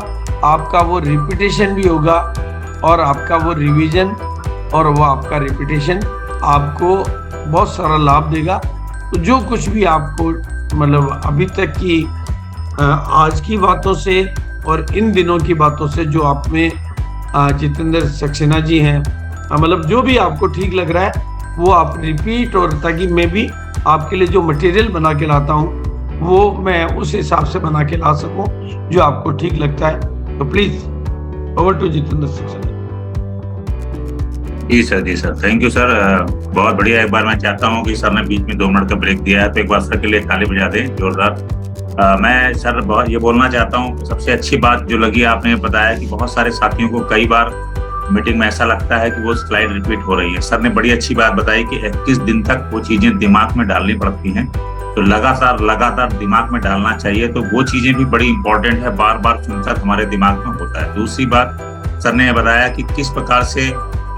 आपका वो रिपीटेशन भी होगा और आपका वो रिवीजन और वो आपका रिपीटेशन आपको बहुत सारा लाभ देगा। तो जो कुछ भी आपको मतलब अभी तक की आज की बातों से और इन दिनों की बातों से जो आप में जितेंद्र सक्सेना जी हैं, मतलब जो भी आपको ठीक लग रहा है वो आप रिपीट, और ताकि मैं भी आपके लिए जो मटेरियल बना के लाता हूँ वो मैं उस हिसाब से बना के ला सकूं जो आपको ठीक लगता है। तो please over to Jitendra Saxena. जी सर, थैंक यू सर, बहुत बढ़िया। एक बार मैं चाहता हूँ कि सर ने बीच में 2 मिनट का ब्रेक दिया है तो एक बार सर के लिए ताली बजा दें जोरदार। मैं सर बहुत ये बोलना चाहता हूँ, सबसे अच्छी बात जो लगी आपने बताया कि बहुत सारे साथियों को कई बार मीटिंग में ऐसा लगता है कि वो स्लाइड रिपीट हो रही है। सर ने बड़ी अच्छी बात बताई कि 21 दिन तक वो चीजें दिमाग में डालनी पड़ती हैं तो लगातार दिमाग में डालना चाहिए। तो वो चीजें भी बड़ी इंपॉर्टेंट है, बार बार सुनकर हमारे दिमाग में होता है। दूसरी बात, सर ने बताया कि किस प्रकार से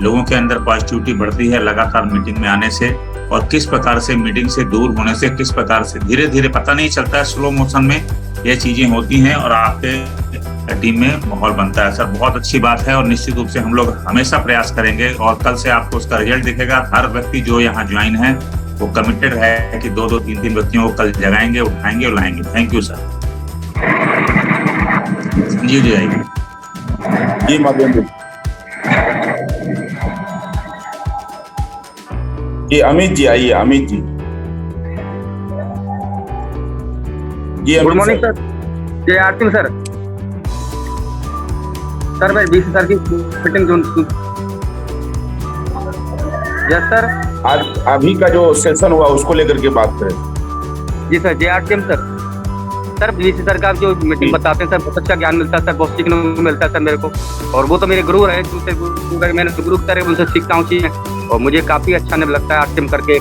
लोगों के अंदर पॉजिटिविटी बढ़ती है लगातार मीटिंग में आने से, और किस प्रकार से मीटिंग से दूर होने से, किस प्रकार से धीरे धीरे, पता नहीं चलता है, स्लो मोशन में ये चीजें होती हैं और आपके टीम में माहौल बनता है। सर बहुत अच्छी बात है, और निश्चित रूप से हम लोग हमेशा प्रयास करेंगे, और कल से आपको उसका रिजल्ट दिखेगा। हर व्यक्ति जो यहाँ ज्वाइन है वो कमिटेड है कि 2-2, 3-3 व्यक्तियों को कल जगाएंगे, उठाएंगे और लाएंगे। Thank you sir. Sanjeev ji आइए। जी माधवेंद्र जी, अमित जी आइए। अमित जी, जी गुड मॉर्निंग सर। जय आरती सर। सर मैं बीसी सर की मीटिंग यस सर। आज अभी का जो सेशन हुआ उसको लेकर के बात करें। जी सर, जय आरती सर। सर बीसी सर का जो मीटिंग बताते हैं सर, बहुत अच्छा ज्ञान मिलता है सर, बहुत सीखने को मिलता है सर मेरे को। और वो तो मेरे गुरु रहे, मैंने गुरु की तरह उनसे सीखता हूँ चीजें, और मुझे काफी अच्छा नहीं लगता है। आरटीएम करके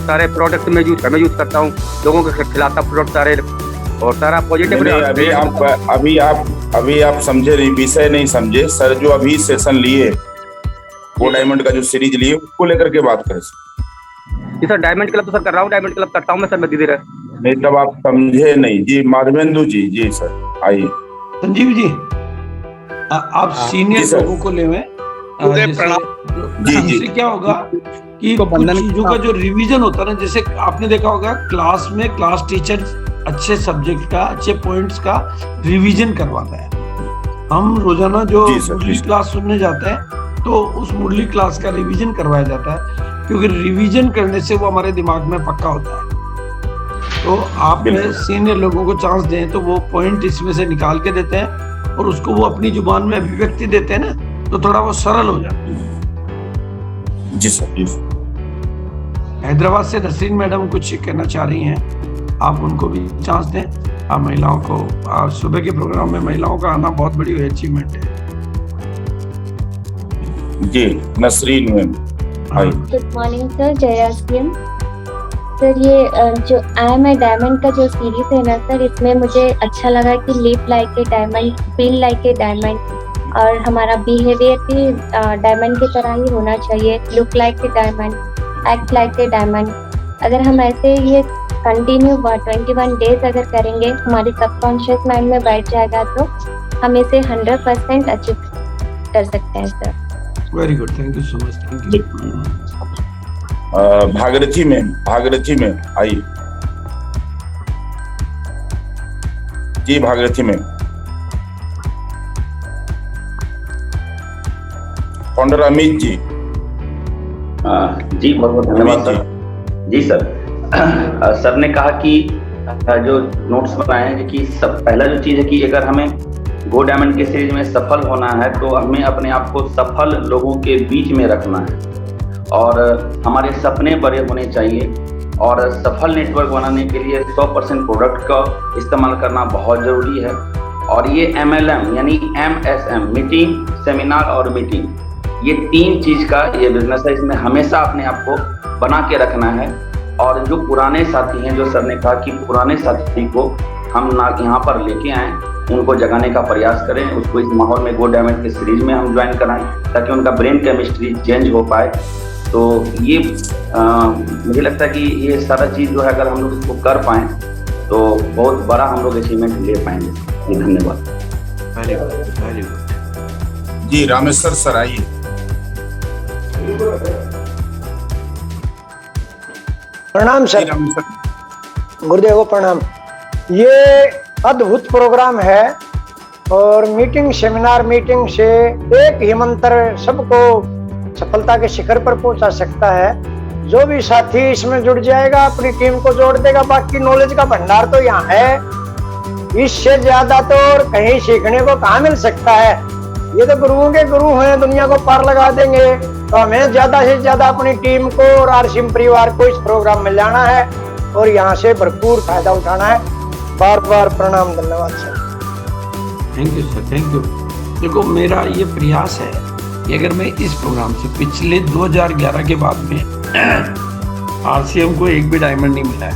सारे प्रोडक्ट में यूज करता हूँ, लोगों के खिलाता प्रोडक्ट सारे, और सारा पॉजिटिव। अभी आप समझे नहीं, विषय नहीं समझे सर। जो अभी सेशन लिए, वो डायमंड का जो सीरीज लिए, उसको लेकर के बात करें। जी सर, डायमंड क्लब तो सर कर रहा हूँ, डायमंड क्लब करता हूँ मैं सर, मैं धीरे नहीं, तब आप समझे नहीं। जी माधवेंदु जी, जी सर आइए। संजीव जी, आप सीनियर लोगों को ले में जी, क्या होगा कि कुछ चीजों का जो रिवीजन होता है ना, जैसे आपने देखा होगा क्लास में क्लास टीचर अच्छे सब्जेक्ट का, अच्छे पॉइंट्स का रिवीजन करवाता है। हम रोजाना जो मुरली क्लास सुनने जाते हैं तो उस मुरली क्लास का रिवीजन करवाया जाता है, क्योंकि रिवीजन करने से वो हमारे दिमाग में पक्का होता है। तो आप सीनियर लोगों को चांस दें तो वो पॉइंट इसमें से निकाल के देते हैं, और उसको वो अपनी जुबान में अभिव्यक्ति देते हैं ना, तो थोड़ा वो सरल हो जाता है। जी सर, जी। हैदराबाद से नसरीन मैडम कुछ कहना चाह रही हैं, आप उनको भी चांस दें। आप महिलाओं को, सुबह के प्रोग्राम में महिलाओं का आना बहुत बड़ी अचीवमेंट है। जी Nasreen ma'am. Good morning sir, जय आरसीएम सर। ये जो आई एम ए डायमंड का जो सीरीज है ना सर, इसमें मुझे अच्छा लगा कि live like a diamond, feel like a diamond, और हमारा बिहेवियर भी डायमंड की तरह ही होना चाहिए। Look like a diamond, act like a diamond. अगर हम ऐसे ये कंटिन्यू 21 डेज अगर करेंगे, हमारे सबकॉन्शियस माइंड में बैठ जाएगा, तो हम इसे 100% अचीव कर सकते हैं sir. Very good, thank you so much. Thank you. Bhagirathi में आइए। जी भागीरथी में फाउंडर अमित जी। जी बहुत बहुत धन्यवाद सर। जी सर, सर ने कहा कि जो नोट्स बनाए हैं कि पहला जो चीज है कि अगर हमें गो डायमंड के सीरीज में सफल होना है तो हमें अपने आप को सफल लोगों के बीच में रखना है, और हमारे सपने बड़े होने चाहिए, और सफल नेटवर्क बनाने के लिए 100% प्रोडक्ट का इस्तेमाल करना बहुत ज़रूरी है। और ये MLM यानी MSM, मीटिंग, सेमिनार और मीटिंग, ये 3 चीज़ का ये बिजनेस है। इसमें हमेशा अपने आप को बना के रखना है। और जो पुराने साथी हैं, जो सर ने कहा कि पुराने साथी को हम ना यहाँ पर लेके आएँ, उनको जगाने का प्रयास करें, उसको इस माहौल में गो डायमंड के सीरीज में हम ज्वाइन कराएं, ताकि उनका ब्रेन केमिस्ट्री चेंज हो पाए। तो ये मुझे लगता है कि ये सारा चीज़ जो है, अगर हम लोग इसको कर पाएँ तो बहुत बड़ा हम लोग अचीवमेंट ले पाएंगे। जी धन्यवाद। Very good, very good. जी रामेश्वर सर आइए। प्रणाम सर। गुरुदेव को प्रणाम। ये अद्भुत प्रोग्राम है, और मीटिंग, सेमिनार मीटिंग से एक ही मंत्र सबको सफलता के शिखर पर पहुंचा सकता है। जो भी साथी इसमें जुड़ जाएगा अपनी टीम को जोड़ देगा। बाकी नॉलेज का भंडार तो यहाँ है, इससे ज्यादा तो और कहीं सीखने को कहाँ मिल सकता है। ये तो गुरुओं के गुरु हैं, दुनिया को पार लगा देंगे। तो हमें ज्यादा से ज्यादा अपनी टीम को और आरसीएम परिवार को इस प्रोग्राम में लाना है, और यहाँ से भरपूर फायदा उठाना है। बार बार प्रणाम, धन्यवाद sir. Thank you sir, thank you. देखो, मेरा ये प्रयास है कि अगर मैं इस प्रोग्राम से पिछले 2011 के बाद में आरसीएम को एक भी डायमंड नहीं मिला है,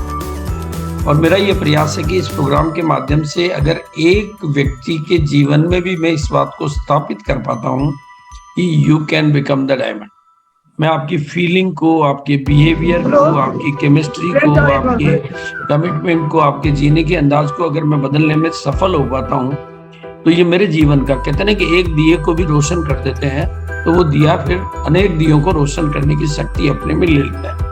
और मेरा ये प्रयास है कि इस प्रोग्राम के माध्यम से अगर एक व्यक्ति के जीवन में भी मैं इस बात को स्थापित कर पाता हूँ कि you can become the diamond, मैं आपकी फीलिंग को, आपके बिहेवियर को, आपकी केमिस्ट्री को, आपके कमिटमेंट को, आपके जीने के अंदाज को अगर मैं बदलने में सफल हो पाता हूँ तो ये मेरे जीवन का, कहते हैं कि एक दिए को भी रोशन कर देते हैं तो वो दिया फिर अनेक दियों को रोशन करने की शक्ति अपने में ले लेता है।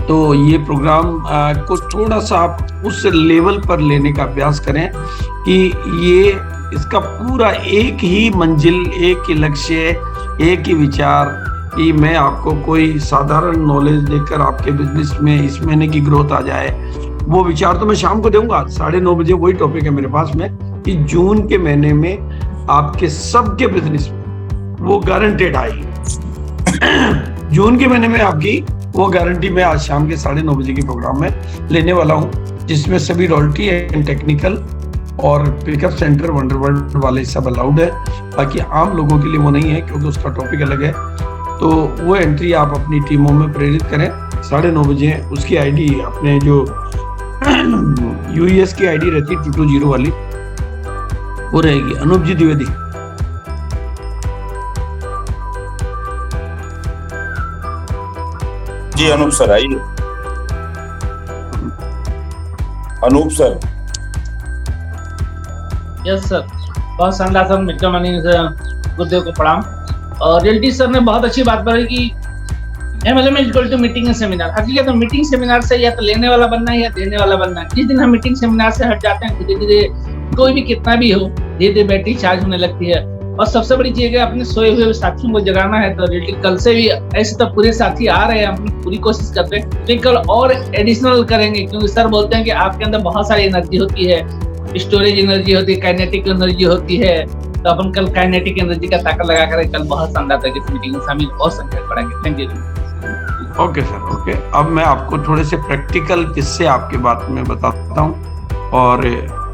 तो ये प्रोग्राम को थोड़ा सा आप उस लेवल पर लेने का अभ्यास करें कि ये इसका पूरा एक ही मंजिल, एक ही लक्ष्य, एक ही विचार कि मैं आपको कोई साधारण नॉलेज देकर आपके बिजनेस में इस महीने की ग्रोथ आ जाए, वो विचार तो मैं शाम को दूंगा 9:30 बजे। वही टॉपिक है मेरे पास में कि जून के महीने में आपके सबके बिजनेस में वो गारंटेड आएगी। जून के महीने में आपकी वो गारंटी मैं आज शाम के 9:30 बजे के प्रोग्राम में लेने वाला हूँ, जिसमें सभी रॉयल्टी एंड टेक्निकल और पिकअप सेंटर वंडरवर्ल्ड वाले सब अलाउड है। बाकी आम लोगों के लिए वो नहीं है क्योंकि उसका टॉपिक अलग है। तो वो एंट्री आप अपनी टीमों में प्रेरित करें। 9:30 बजे उसकी आईडी, अपने जो यूएस की आईडी रहती है 220 वाली, वो रहेगी। अनूप जी द्विवेदी। जी अनूप सर आइए। अनूप सर। यस सर, बहुत शानदार सर। मिस्टर मनी गुरुदेव को प्रणाम। और रियलिटी सर ने बहुत अच्छी बात बताई कि MLM is equal to meeting and seminar. हकीकत तो मीटिंग सेमिनार से या तो लेने वाला बनना है या देने वाला बनना है। जिस दिन हम मीटिंग सेमिनार से हट जाते हैं, धीरे धीरे कोई भी कितना भी हो, धीरे धीरे बैटरी चार्ज होने लगती है। और सबसे बड़ी चीज है अपने सोए हुए साथियों को जगाना है। तो रियलिटी कल से भी ऐसे तो पूरे साथी आ रहे हैं, हम पूरी कोशिश करते हैं, लेकिन कल और एडिशनल करेंगे क्योंकि सर बोलते हैं कि आपके अंदर बहुत सारी एनर्जी होती है, स्टोरेज एनर्जी होती है, काइनेटिक एनर्जी होती है। तो अपन कल काइनेटिक एनर्जी का ताकत लगा कर कल बहुत शानदार तरीके से मीटिंग में शामिल और संख्या पढ़ेंगे। Thank you. Okay sir, okay. अब मैं आपको थोड़े से प्रैक्टिकल किस्से आपके बात में बताता हूँ और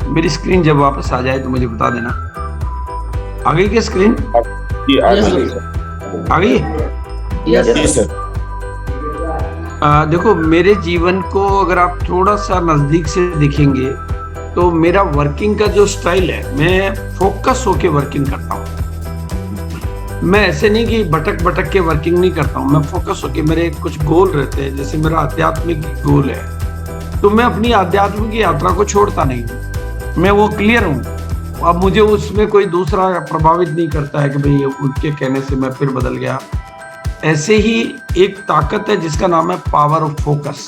मेरी स्क्रीन जब वापस आ जाए तो मुझे बता देना। आ गई क्या स्क्रीन? आ गई? Yes sir. देखो, मेरे जीवन को अगर आप थोड़ा सा नजदीक से देखेंगे तो मेरा वर्किंग का जो स्टाइल है, मैं फोकस होके वर्किंग करता हूँ। मैं ऐसे नहीं कि भटक के वर्किंग नहीं करता हूँ, मैं फोकस होके, मेरे कुछ गोल रहते हैं। जैसे मेरा आध्यात्मिक गोल है तो मैं अपनी आध्यात्मिक यात्रा को छोड़ता नहीं, मैं वो क्लियर हूँ। अब मुझे उसमें कोई दूसरा प्रभावित नहीं करता है कि भाई उनके कहने से मैं फिर बदल गया। ऐसे ही एक ताकत है जिसका नाम है पावर ऑफ फोकस।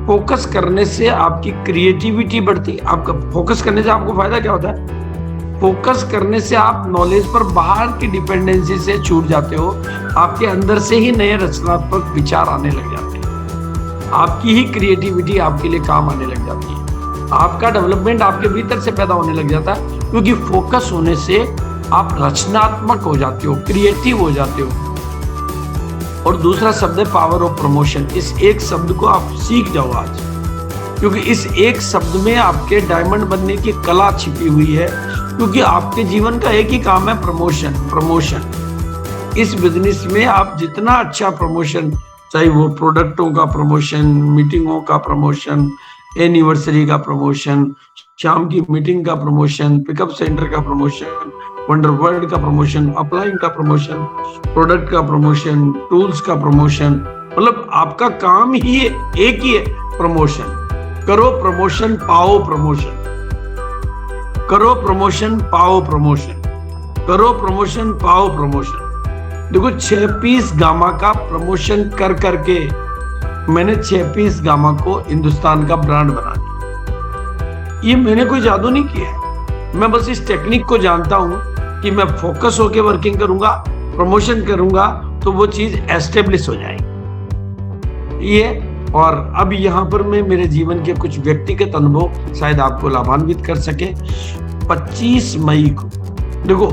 फोकस करने से आपकी क्रिएटिविटी बढ़ती है। आपका फोकस करने से आपको फायदा क्या होता है? फोकस करने से आप नॉलेज पर बाहर की डिपेंडेंसी से छूट जाते हो। आपके अंदर से ही नए रचनात्मक विचार आने लग जाते हैं। आपकी ही क्रिएटिविटी आपके लिए काम आने लग जाती है। आपका डेवलपमेंट आपके भीतर से पैदा होने लग जाता है, क्योंकि फोकस होने से आप रचनात्मक हो जाते हो, क्रिएटिव हो जाते हो। और दूसरा शब्द है पावर ऑफ प्रमोशन। इस एक शब्द को आप सीख जाओ आज, क्योंकि इस एक शब्द में आपके डायमंड बनने की कला छिपी हुई है। क्योंकि आपके जीवन का एक ही काम है, प्रमोशन। प्रमोशन इस बिजनेस में आप जितना अच्छा प्रमोशन, चाहे वो प्रोडक्टों का प्रमोशन, मीटिंगों का प्रमोशन, एनिवर्सरी का प्रमोशन, शाम की मीटिंग का प्रमोशन, पिकअप सेंटर का प्रमोशन, वंडरवर्ल्ड का प्रमोशन, अपलाइन का प्रमोशन, प्रोडक्ट का प्रमोशन, टूल्स का प्रमोशन, मतलब आपका काम ही एक ही है, प्रमोशन। करो प्रमोशन, पाओ प्रमोशन। करो प्रमोशन, पाओ प्रमोशन। करो प्रमोशन, पाओ प्रमोशन। देखो, 6 पीस गामा का प्रमोशन कर करके मैंने 6 पीस गामा को हिंदुस्तान का ब्रांड बना दिया। ये मैंने कोई जादू नहीं किया है, मैं बस इस टेक्निक को जानता हूं कि मैं फोकस होके वर्किंग करूंगा, प्रमोशन करूंगा तो वो चीज एस्टेब्लिश हो जाएगी। ये और अब यहाँ पर मैं मेरे जीवन के कुछ व्यक्तिगत अनुभव शायद आपको लाभान्वित कर सके। 25 मई को देखो,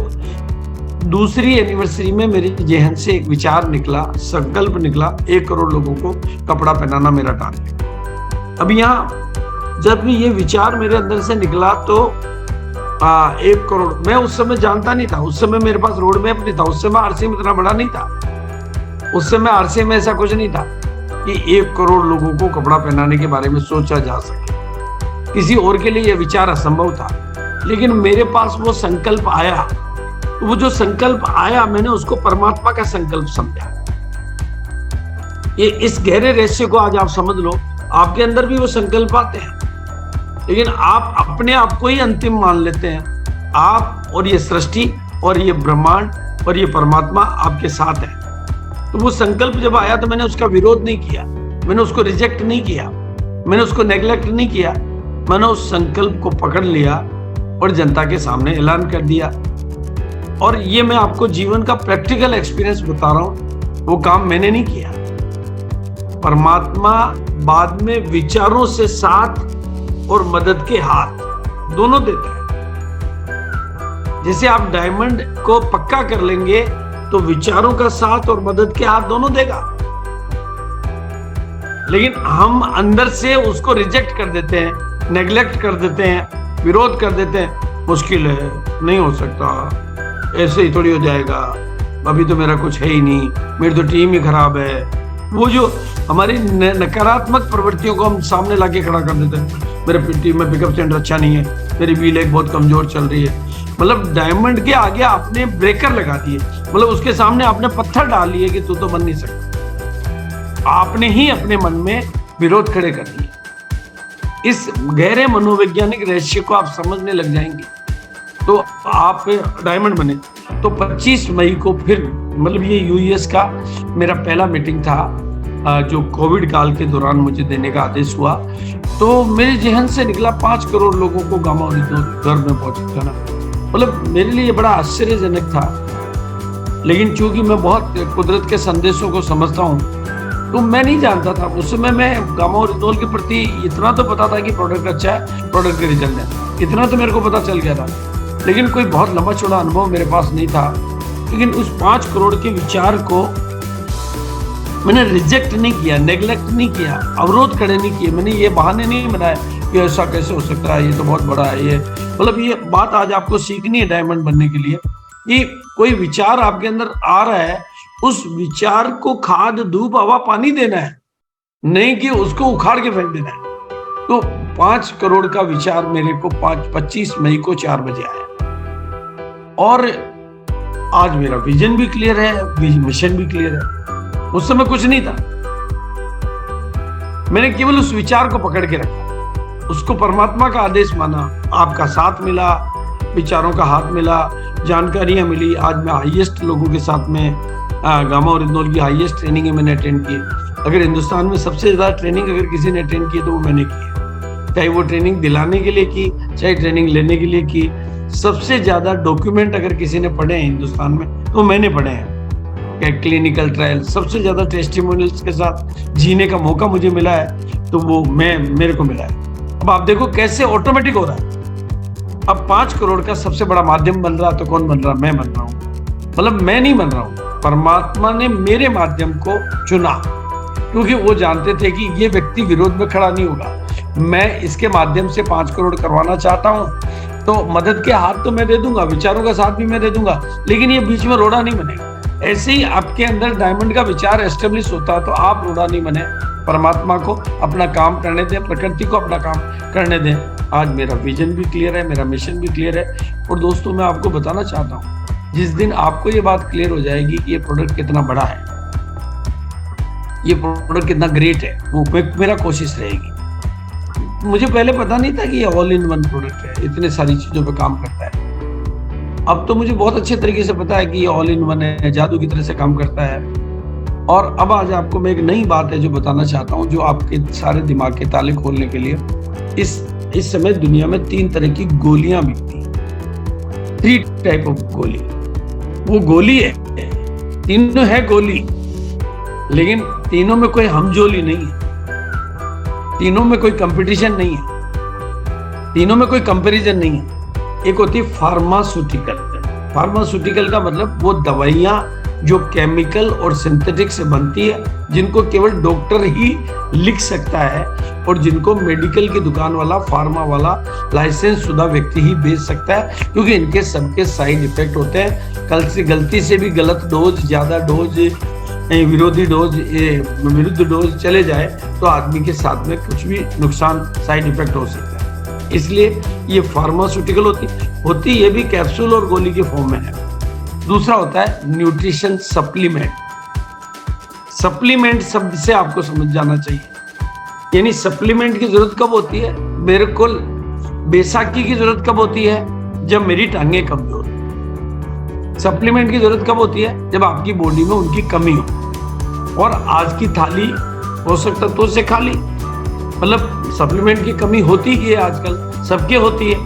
दूसरी एनिवर्सरी में मेरे जहन से एक विचार निकला, संकल्प निकला, 1 करोड़ लोगों को कपड़ा पहनाना मेरा टारगेट। अब यहाँ जब ये विचार मेरे अंदर से निकला तो 1 करोड़, मैं उस समय जानता नहीं था, उस समय मेरे पास रोड मैप नहीं था, उस समय आरसीएम इतना बड़ा नहीं था, उस समय आरसीएम में ऐसा कुछ नहीं था। कि 1 करोड़ लोगों को कपड़ा पहनाने के बारे में सोचा जा सके। किसी और के लिए यह विचार असंभव था, लेकिन मेरे पास वो संकल्प आया। तो वो जो संकल्प आया, मैंने उसको परमात्मा का संकल्प समझा। ये इस गहरे रहस्य को आज आप समझ लो। आपके अंदर भी वो संकल्प आते हैं, लेकिन आप अपने आप को ही अंतिम मान लेते हैं। आप और ये सृष्टि और ये ब्रह्मांड और ये परमात्मा आपके साथ है। तो वो संकल्प जब आया तो मैंने उसका विरोध नहीं किया, मैंने उसको रिजेक्ट नहीं किया, मैंने उसको नेग्लेक्ट नहीं किया। मैंने उस संकल्प को पकड़ लिया और जनता के सामने ऐलान कर दिया। और ये मैं आपको जीवन का प्रैक्टिकल एक्सपीरियंस बता रहा हूं। वो काम मैंने नहीं किया, परमात्मा बाद में विचारों से साथ और मदद के हाथ दोनों देता है। जैसे आप डायमंड को पक्का कर लेंगे तो विचारों का साथ और मदद के हाथ दोनों देगा, लेकिन हम अंदर से उसको रिजेक्ट कर देते हैं, नेग्लेक्ट कर देते हैं, विरोध कर देते हैं। मुश्किल है, नहीं हो सकता, ऐसे ही थोड़ी हो जाएगा, अभी तो मेरा कुछ है ही नहीं, मेरी तो टीम ही खराब है। वो जो हमारी नकारात्मक प्रवृत्तियों को हम सामने लाके खड़ा कर देते हैं। मेरे टीम में पिकअप सेंटर अच्छा नहीं है, मेरी बी लेग बहुत कमजोर चल रही है। मतलब डायमंड के आगे आपने ब्रेकर लगा दिए, मतलब उसके सामने आपने पत्थर डाल लिए कि तू तो बन नहीं सकता। आपने ही अपने मन में विरोध खड़े कर दिए। इस गहरे मनोवैज्ञानिक रहस्य को आप समझने लग जाएंगे तो आप डायमंड बने। तो 25 मई को फिर, मतलब ये यूएस का मेरा पहला मीटिंग था जो कोविड काल के दौरान मुझे देने का आदेश हुआ। तो मेरे जहन से निकला 5 करोड़ लोगों को गामा ओरिजिनल घर में पहुंचाना। मतलब मेरे लिए बड़ा आश्चर्यजनक था, लेकिन चूंकि मैं बहुत कुदरत के संदेशों को समझता हूँ तो मैं नहीं जानता था। उस समय मैं गामा ओरिजिनल के प्रति इतना तो पता था कि प्रोडक्ट अच्छा है, प्रोडक्ट के रिजल्ट है, इतना तो मेरे को पता चल गया था, लेकिन कोई बहुत लंबा चौड़ा अनुभव मेरे पास नहीं था। लेकिन उस 5 करोड़ के विचार को मैंने रिजेक्ट नहीं किया, नेग्लेक्ट नहीं किया, अवरोध खड़े नहीं किए। मैंने ये बहाने नहीं बनाए कि ऐसा कैसे हो सकता है, ये तो बहुत बड़ा है। ये मतलब ये बात आज आपको सीखनी है डायमंड बनने के लिए कि कोई विचार आपके अंदर आ रहा है, उस विचार को खाद, धूप, हवा, पानी देना है, नहीं कि उसको उखाड़ के फेंक देना है। तो 5 करोड़ का विचार मेरे को 25 मई को 4 बजे आया और आज मेरा विजन भी क्लियर है, मिशन भी क्लियर है। उस समय कुछ नहीं था, मैंने केवल उस विचार को पकड़ के रखा, उसको परमात्मा का आदेश माना। आपका साथ मिला, विचारों का हाथ मिला, जानकारियां मिली। आज मैं हाईएस्ट लोगों के साथ में गामा ओरिजिनल की हाईएस्ट ट्रेनिंग मैंने अटेंड की। अगर हिंदुस्तान में सबसे ज्यादा ट्रेनिंग अगर किसी ने अटेंड की तो वो मैंने की, चाहे वो ट्रेनिंग दिलाने के लिए की, चाहे ट्रेनिंग लेने के लिए की। सबसे ज्यादा डॉक्यूमेंट अगर किसी ने पढ़े हैं हिंदुस्तान में तो मैंने पढ़े हैं। क्लिनिकल ट्रायल, सबसे ज्यादा टेस्टिमोनियल्स के साथ जीने का मौका मुझे मिला है तो वो मेरे को मिला है। अब आप देखो कैसे ऑटोमेटिक हो रहा है। अब 5 करोड़ का सबसे बड़ा माध्यम बन रहा तो कौन बन रहा? मैं बन रहा हूँ। मतलब मैं नहीं बन रहा हूँ, परमात्मा ने मेरे माध्यम को चुना, क्योंकि वो जानते थे कि ये व्यक्ति विरोध में खड़ा नहीं होगा। मैं इसके माध्यम से 5 करोड़ करवाना चाहता हूँ, तो मदद के हाथ तो मैं दे दूंगा, विचारों का साथ भी मैं दे दूंगा, लेकिन ये बीच में रोड़ा नहीं बनेगा। ऐसे ही आपके अंदर डायमंड का विचार एस्टेब्लिश होता है तो आप रोड़ा नहीं बने, परमात्मा को अपना काम करने दें, प्रकृति को अपना काम करने दें। आज मेरा विजन भी क्लियर है, मेरा मिशन भी क्लियर है। और दोस्तों, मैं आपको बताना चाहता हूँ, जिस दिन आपको ये बात क्लियर हो जाएगी कि ये प्रोडक्ट कितना बड़ा है, ये प्रोडक्ट कितना ग्रेट है, वो मेरा कोशिश रहेगी। मुझे पहले पता नहीं था कि ये ऑल इन वन प्रोडक्ट है, इतने सारी चीजों पे काम करता है। अब तो मुझे बहुत अच्छे तरीके से पता है कि ये ऑल इन वन है, जादू की तरह से काम करता है। और अब आज आपको मैं एक नई बात है जो बताना चाहता हूँ, जो आपके सारे दिमाग के ताले खोलने के लिए। इस समय दुनिया में 3 तरह की गोलियां बिकती हैं, 3 टाइप ऑफ गोली। वो गोली है, तीनों है गोली, लेकिन तीनों में कोई हमजोली नहीं है, तीनों में कोई कंपटीशन नहीं है, तीनों में कोई कंपैरिजन नहीं है। एक होती है फार्मास्यूटिकल। फार्मास्यूटिकल का मतलब वो दवाइयां जो केमिकल और सिंथेटिक से बनती है, जिनको केवल डॉक्टर ही लिख सकता है और जिनको मेडिकल की दुकान वाला, फार्मा वाला, लाइसेंस शुदा व्यक्ति ही बेच सकता है, क्योंकि इनके सबके साइड इफेक्ट होते हैं। कल से गलती से भी गलत डोज, ज्यादा डोज विरुद्ध डोज चले जाए तो आदमी के साथ में कुछ भी नुकसान, साइड इफेक्ट हो सकता है। इसलिए ये फार्मास्यूटिकल होती ये भी कैप्सूल और गोली के फॉर्म में है। दूसरा होता है न्यूट्रिशन सप्लीमेंट। सप्लीमेंट शब्द से आपको समझ जाना चाहिए, यानी सप्लीमेंट की जरूरत कब होती है? मेरे को बैसाखी की जरूरत कब होती है? जब मेरी टांगें कमजोर। सप्लीमेंट की जरूरत कब होती है? जब आपकी बॉडी में उनकी कमी हो और आज की थाली पोषक तत्वों से खाली। मतलब सप्लीमेंट की कमी होती ही है, आजकल सबके होती है।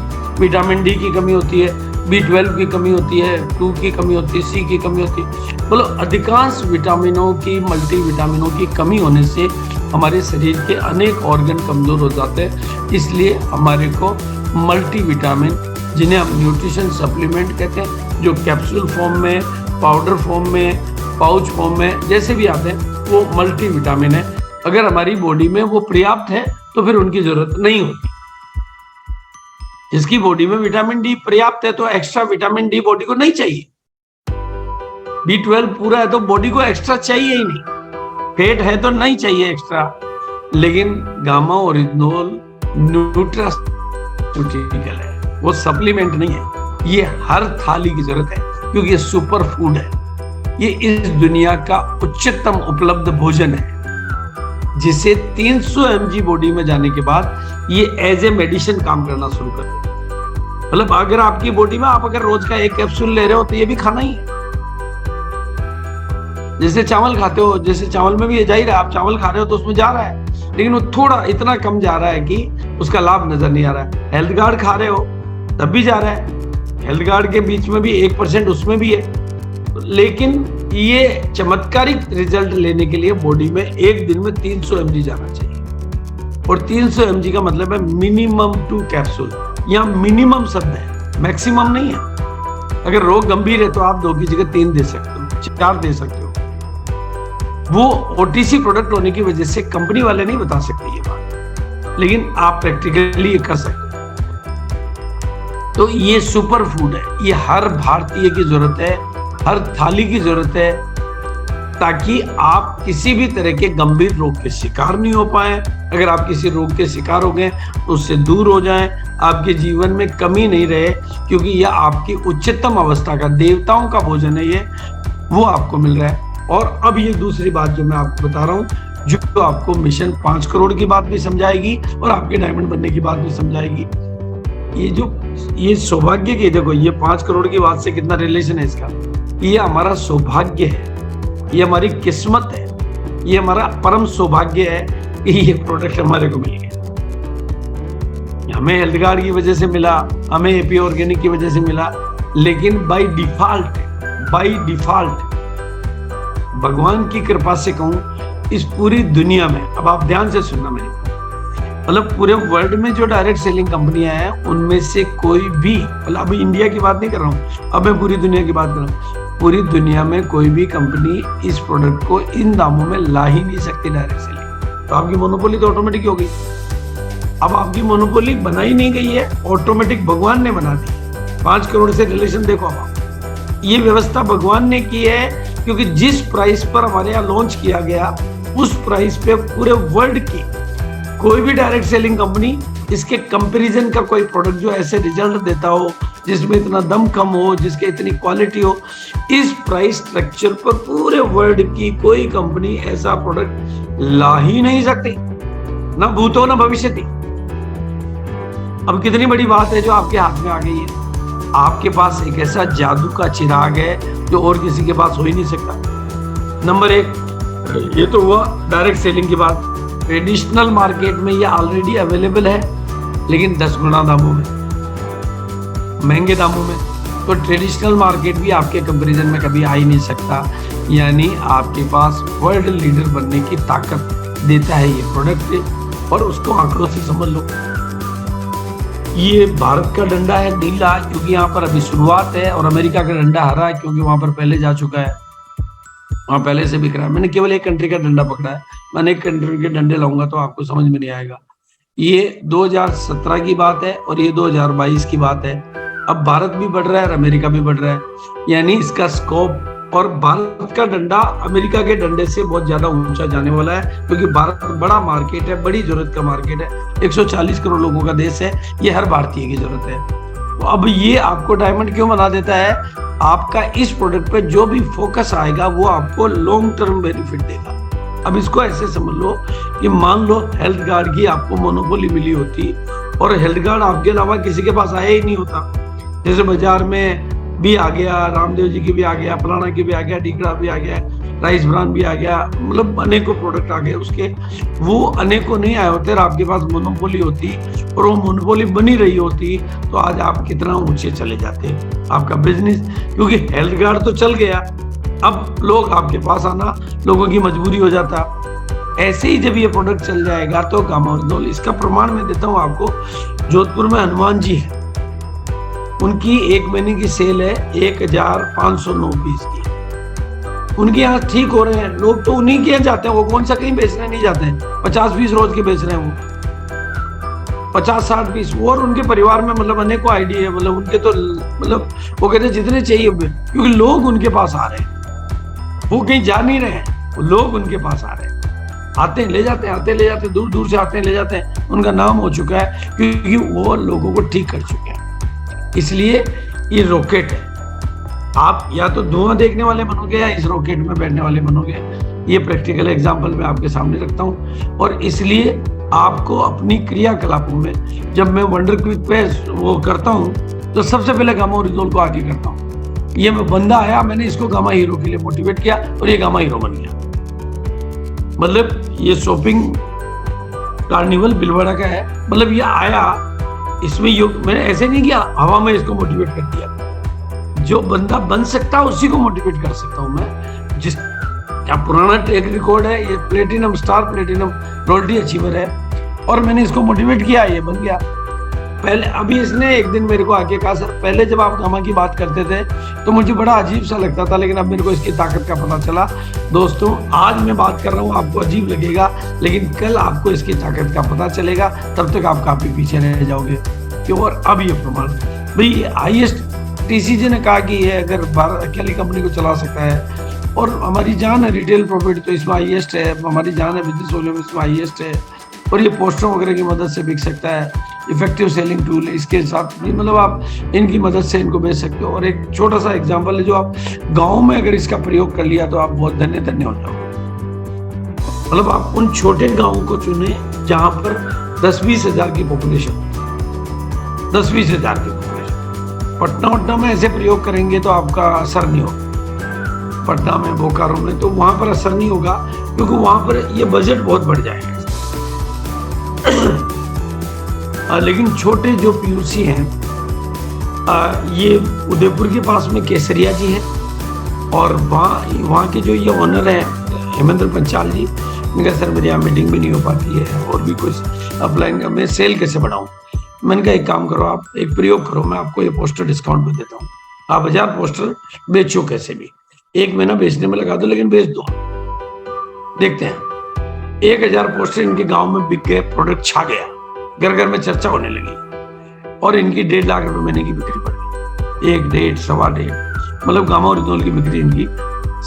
विटामिन डी की कमी होती है, B12 की कमी होती है, 2 की कमी होती है, C की कमी होती है। मतलब अधिकांश विटामिनों की, मल्टीविटामिनों की कमी होने से हमारे शरीर के अनेक ऑर्गन कमजोर हो जाते हैं। इसलिए हमारे को मल्टीविटामिन, जिन्हें हम न्यूट्रिशन सप्लीमेंट कहते हैं, जो कैप्सूल फॉर्म में, पाउडर फॉर्म में, पाउच फॉर्म में, जैसे भी आते हैं, वो मल्टीविटामिन है। अगर हमारी बॉडी में वो पर्याप्त है तो फिर उनकी जरूरत नहीं होती। जिसकी बॉडी में विटामिन डी पर्याप्त है तो एक्स्ट्रा विटामिन डी बॉडी को नहीं चाहिए। B12 पूरा है तो बॉडी को एक्स्ट्रा चाहिए ही नहीं। फैट है तो नहीं चाहिए एक्स्ट्रा। लेकिन गामा ओरिजिनल न्यूट्रास्यूटिकल है, वो सप्लीमेंट नहीं है। ये हर थाली की जरूरत है क्योंकि ये सुपर फूड है। ये इस दुनिया का उच्चतम उपलब्ध भोजन है, जिसे 300 mg बॉडी में जाने के बाद ये एज ए मेडिसिन काम करना शुरू कर देता। मतलब अगर आपकी बॉडी में आप अगर रोज का 1 कैप्सूल ले रहे हो तो ये भी खाना ही है। जैसे चावल खाते हो, जैसे चावल में भी ये जा ही रहा है, आप चावल खा रहे हो तो उसमें जा रहा है, लेकिन वो थोड़ा इतना कम जा रहा है कि उसका लाभ नजर नहीं आ रहा है। हेल्थ गार्ड खा रहे हो तब भी जा रहा है, हेल्थ गार्ड के बीच में भी 1% उसमें भी है। लेकिन ये चमत्कारिक रिजल्ट लेने के लिए बॉडी में एक दिन में 300 mg जाना चाहिए। और 300 mg का मतलब है मिनिमम 2 कैप्सूल। यहाँ मिनिमम शब्द है, मैक्सिमम नहीं है। अगर रोग गंभीर है तो आप 2 की जगह 3 दे सकते हो, 4 दे सकते हो। वो OTC प्रोडक्ट होने की वजह से कंपनी वाले नहीं बता सकते ये बात, लेकिन आप प्रैक्टिकली ये कर सकते हो। तो ये सुपर फूड है, ये हर भारतीय की जरूरत है, हर थाली की जरूरत है, ताकि आप किसी भी तरह के गंभीर रोग के शिकार नहीं हो पाए। अगर आप किसी रोग के शिकार हो गए तो उससे दूर हो जाएं, आपके जीवन में कमी नहीं रहे, क्योंकि यह आपकी उच्चतम अवस्था का, देवताओं का भोजन है ये, वो आपको मिल रहा है। और अब ये दूसरी बात जो मैं आपको बता रहा हूँ, जो आपको मिशन 5 करोड़ की बात भी समझाएगी और आपके डायमंड बनने की बात भी समझाएगी। ये सौभाग्य की, देखो ये 5 करोड़ की बात से कितना रिलेशन है इसका। ये हमारा सौभाग्य है, ये हमारी किस्मत है, ये हमारा परम सौभाग्य है कि ये प्रोडक्ट हमारे को मिल गया। हमें हेल्थ गार्ड की वजह से मिला, हमें एपी ऑर्गेनिक की वजह से मिला, लेकिन बाय डिफॉल्ट भगवान की कृपा से कहूं, इस पूरी दुनिया में, अब आप ध्यान से सुनना मेरी, मतलब पूरे वर्ल्ड में जो डायरेक्ट सेलिंग कंपनियां हैं उनमें से कोई भी, मतलब अभी इंडिया की बात नहीं कर रहा हूं, अब मैं पूरी दुनिया की बात कर रहा हूं, पूरी दुनिया में कोई भी कंपनी इस प्रोडक्ट को इन दामों में ला ही नहीं सकती डायरेक्ट सेलिंग। तो आपकी मोनोपोली तो ऑटोमेटिक हो गई। अब आपकी मोनोपोली बनाई नहीं गई है, ऑटोमेटिक भगवान ने बना दी। 5 करोड़ से रिलेशन देखो आप, ये व्यवस्था भगवान ने की है, क्योंकि जिस प्राइस पर हमारे यहाँ लॉन्च किया गया उस प्राइस पे पूरे वर्ल्ड की कोई भी डायरेक्ट सेलिंग कंपनी इसके कंपैरिजन का कोई प्रोडक्ट जो ऐसे रिजल्ट देता हो, जिसमें इतना दम कम हो, जिसके इतनी क्वालिटी हो, इस प्राइस स्ट्रक्चर पर पूरे वर्ल्ड की कोई कंपनी ऐसा प्रोडक्ट ला ही नहीं सकती, ना भूतो ना भविष्य थी। अब कितनी बड़ी बात है जो आपके हाथ में आ गई है। आपके पास एक ऐसा जादू का चिराग है जो और किसी के पास हो ही नहीं सकता। नंबर 1, ये तो हुआ डायरेक्ट सेलिंग की बात। ट्रेडिशनल मार्केट में ये ऑलरेडी अवेलेबल है, लेकिन 10 गुना दामों में, महंगे दामों में। तो ट्रेडिशनल मार्केट भी आपके कंपैरिजन में कभी आ ही नहीं सकता। यानी आपके पास वर्ल्ड लीडर बनने की ताकत देता है ये प्रोडक्ट, और उसको आंकड़ों से समझ लो। ये भारत का डंडा है नीला, क्योंकि यहाँ पर अभी शुरुआत है, और अमेरिका का डंडा हरा है क्योंकि वहां पर पहले जा चुका है, वहां पहले से बिक रहा है। मैंने केवल एक कंट्री का डंडा पकड़ा है, मैंने एक कंट्री के डंडे लाऊंगा तो आपको समझ में नहीं आएगा। ये 2017 की बात है और ये 2022 की बात है। अब भारत भी बढ़ रहा है और अमेरिका भी बढ़ रहा है, यानी इसका स्कोप और भारत का डंडा अमेरिका के डंडे से बहुत ज्यादा ऊंचा जाने वाला है, क्योंकि भारत बड़ा मार्केट है, बड़ी जरूरत का मार्केट है, 140 करोड़ लोगों का देश है, ये हर भारतीय की जरूरत है। तो अब ये आपको डायमंड क्यों बना देता है? आपका इस प्रोडक्ट पे जो भी फोकस आएगा वो आपको लॉन्ग टर्म बेनिफिट देगा। अब इसको ऐसे समझ लो कि मान लो हेल्थ गार्ड की आपको मोनोपोली मिली होती और हेल्थ गार्ड आपके अलावा किसी के पास आया ही नहीं होता। जैसे बाजार में भी आ गया, रामदेव जी की भी आ गया, फलाना की भी आ गया, डीगड़ा भी आ गया, राइस ब्रांड भी आ गया, मतलब अनेकों प्रोडक्ट आ गए उसके, वो अनेकों नहीं आए होते और आपके पास मोनोपोली होती और वो मोनोपोली बनी रही होती तो आज आप कितना ऊंचे चले जाते आपका बिजनेस, क्योंकि हेल्थ गार्ड तो चल गया, अब लोग आपके पास आना लोगों की मजबूरी हो जाता। ऐसे ही जब ये प्रोडक्ट चल जाएगा तो गामा ओरिजिनल, इसका प्रमाण मैं देता हूँ आपको। जोधपुर में हनुमान जी है, उनकी एक महीने की सेल है 1509 पीस की, उनके यहाँ ठीक हो रहे हैं लोग, तो उन्हीं के यहाँ जाते हैं, वो कौन सा कहीं बेचने नहीं जाते हैं। 50 पीस रोज के बेच रहे हैं वो, 50-60 पीस, और उनके परिवार में मतलब अनेकों आईडी है, मतलब उनके तो मतलब वो कहते हैं जितने चाहिए, क्योंकि लोग उनके पास आ रहे हैं, वो कहीं जा नहीं रहे हैं, लोग उनके पास आ रहे हैं, आते हैं ले जाते हैं, आते ले जाते हैं, दूर दूर से आते हैं ले जाते हैं, उनका नाम हो चुका है क्योंकि वो लोगों को ठीक कर चुके हैं। इसलिए ये रॉकेट है, आप या तो धुआं देखने वाले बनोगे या इस रॉकेट में बैठने वाले बनोगे। ये प्रैक्टिकल एग्जांपल मैं आपके सामने रखता हूँ, और इसलिए आपको अपनी क्रियाकलापों में जब मैं वंडर क्विक पे वो करता हूँ तो सबसे पहले गामा ओरिजिनल को आगे करता हूँ। ये बंदा आया, मैंने इसको गामा हीरो के लिए मोटिवेट किया और ये गामा हीरो बन गया। मतलब ये शॉपिंग कार्निवल बिलवाड़ा का है, मतलब ये आया, इसमें योग मैंने ऐसे नहीं किया हवा में इसको मोटिवेट कर दिया। जो बंदा बन सकता है उसी को मोटिवेट कर सकता हूँ मैं। जिस क्या पुराना ट्रैक रिकॉर्ड है, ये platinum star platinum royalty achiever है, और मैंने इसको मोटिवेट किया, ये बन गया। पहले अभी इसने एक दिन मेरे को आके कहा, सर पहले जब आप गामा की बात करते थे तो मुझे बड़ा अजीब सा लगता था, लेकिन अब मेरे को इसकी ताकत का पता चला। दोस्तों आज मैं बात कर रहा हूँ, आपको अजीब लगेगा, लेकिन कल आपको इसकी ताकत का पता चलेगा, तब तक आप काफी पीछे रह जाओगे। क्यों? और अब ये प्रमाण भाई ISTCJ ने कहा कि ये अगर भारत अकेली कंपनी को चला सकता है, और हमारी जान है रिटेल प्रॉफिट तो इसमें हाईएस्ट है, हमारी जान है बिजनेस वॉल्यूम इसमें हाईएस्ट है, और ये पोस्टरों वगैरह की मदद से बिक सकता है। इफेक्टिव सेलिंग टूल है, इसके साथ मतलब आप इनकी मदद से इनको बेच सकते हो। और एक छोटा सा एग्जांपल है, जो आप गांव में अगर इसका प्रयोग कर लिया तो आप बहुत धन्य धन्य हो जाओगे। मतलब आप उन छोटे गाँव को चुने जहां पर 10-20 हजार की पॉपुलेशन, 10-20 हजार की पॉपुलेशन। पटना में ऐसे प्रयोग करेंगे तो आपका असर नहीं होगा, पटना में बोकारो में तो वहां पर असर नहीं होगा, क्योंकि वहां पर ये बजट बहुत बढ़ जाएगा। लेकिन छोटे जो PUC हैं, ये उदयपुर के पास में केसरिया जी है, और वहाँ के जो ये ऑनर है हेमेंद्र पंचाल जी, मैंने कहा सर मेरी यहाँ मीटिंग भी नहीं हो पाती है और भी कुछ अपलाइन का, मैं सेल कैसे बढ़ाऊँ। मैंने कहा एक काम करो, आप एक प्रयोग करो, मैं आपको ये पोस्टर डिस्काउंट में देता हूँ, आप 1000 पोस्टर बेचो कैसे भी, 1 महीना बेचने में लगा दो, लेकिन बेच दो। देखते हैं 1000 पोस्टर इनके गांव में बिक गए, प्रोडक्ट छा गया, घर घर में चर्चा होने लगी, और इनकी 1.5 लाख रुपए महीने की बिक्री बढ़ गई, 1, 1.5, 1.25, मतलब गामा ओरिजिनल की बिक्री इनकी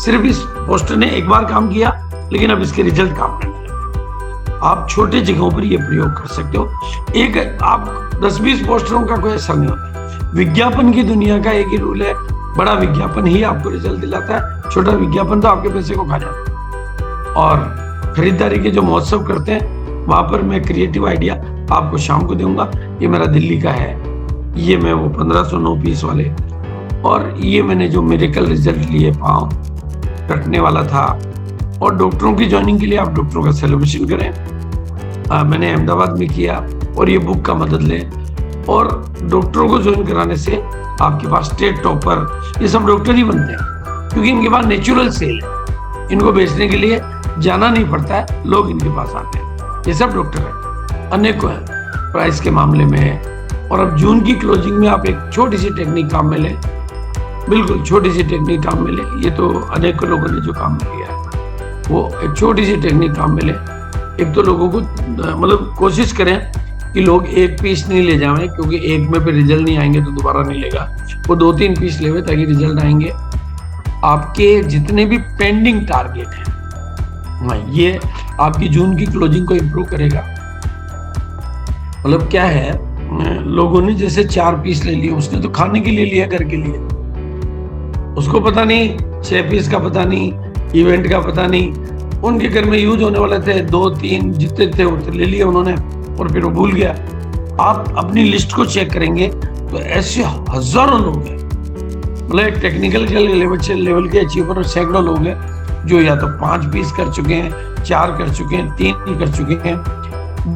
सिर्फ इस पोस्टर ने एक बार काम किया, लेकिन अब इसके रिजल्ट काम करने लगे। आप छोटे जगहों पर ये प्रयोग कर सकते हो। एक आप 10-20 पोस्टरों का कोई असर नहीं होता। विज्ञापन की दुनिया का एक ही रूल है, बड़ा विज्ञापन ही आपको रिजल्ट दिलाता है, छोटा विज्ञापन तो आपके पैसे को खा जाता है। और खरीदारी के जो महोत्सव करते हैं वहां पर मैं क्रिएटिव आइडिया आपको शाम को दूंगा। ये मेरा दिल्ली का है, ये मैं वो 1509 पीस वाले, और ये मैंने जो मिरेकल रिजल्ट लिए, पाँव कटने वाला था, और डॉक्टरों की ज्वाइनिंग के लिए आप डॉक्टरों का सेलिब्रेशन करें, मैंने अहमदाबाद में किया, और ये बुक का मदद लें, और डॉक्टरों को ज्वाइन कराने से आपके पास स्टेट टॉपर, ये सब डॉक्टर ही बनते हैं, क्योंकि इनके पास नेचुरल सेल है, इनको बेचने के लिए जाना नहीं पड़ता है, लोग इनके पास आते हैं। ये सब डॉक्टर हैं, अनेकों हैं प्राइस के मामले में। और अब जून की क्लोजिंग में आप एक छोटी सी टेक्निक काम में लें, बिल्कुल छोटी सी टेक्निक काम में लें, ये तो अनेकों लोगों ने जो काम किया है वो एक छोटी सी टेक्निक काम में लें। एक तो लोगों को मतलब कोशिश करें कि लोग 1 पीस नहीं ले जाएं, क्योंकि एक में फिर रिजल्ट नहीं आएंगे तो दोबारा नहीं लेगा, वो 2-3 पीस लेवे ताकि रिजल्ट आएंगे। आपके जितने भी पेंडिंग टारगेट हैं, ये आपकी जून की क्लोजिंग को इम्प्रूव करेगा। मतलब क्या है, लोगों ने जैसे 4 पीस ले लिए, उसने तो खाने के लिए लिया, घर के लिए, उसको पता नहीं 6 पीस का पता नहीं, इवेंट का पता नहीं, उनके घर में यूज होने वाले थे 2-3 जितने थे उतने ले लिए उन्होंने, और फिर वो भूल गया। आप अपनी लिस्ट को चेक करेंगे तो ऐसे हजारों लोग हैं, मतलब टेक्निकल लेवल के अचीवर सैकड़ों लोग हैं जो या तो 5 पीस कर चुके हैं, 4 कर चुके हैं, 3 कर चुके हैं।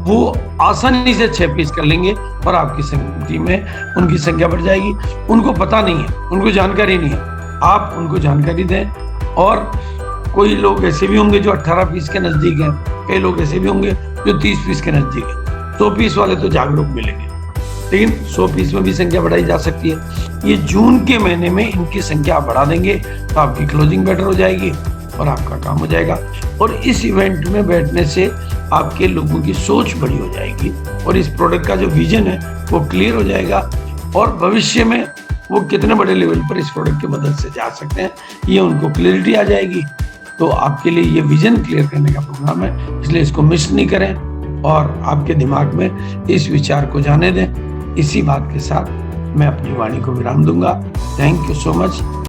वो आसानी से 6 पीस कर लेंगे और आपकी टीम में उनकी संख्या बढ़ जाएगी। उनको पता नहीं है, उनको जानकारी नहीं है, आप उनको जानकारी दें। और कोई लोग ऐसे भी होंगे जो 18 पीस के नजदीक हैं, कई लोग ऐसे भी होंगे जो 30 पीस के नजदीक हैं। 100 पीस वाले तो जागरूक मिलेंगे, लेकिन 100 पीस में भी संख्या बढ़ाई जा सकती है। ये जून के महीने में इनकी संख्या बढ़ा देंगे तो आपकी क्लोजिंग बेटर हो जाएगी और आपका काम हो जाएगा। और इस इवेंट में बैठने से आपके लोगों की सोच बड़ी हो जाएगी और इस प्रोडक्ट का जो विजन है वो क्लियर हो जाएगा, और भविष्य में वो कितने बड़े लेवल पर इस प्रोडक्ट की मदद से जा सकते हैं ये उनको क्लियरिटी आ जाएगी। तो आपके लिए ये विजन क्लियर करने का प्रोग्राम है, इसलिए इसको मिस नहीं करें और आपके दिमाग में इस विचार को जाने दें। इसी बात के साथ मैं अपनी वाणी को विराम दूंगा। Thank you so much.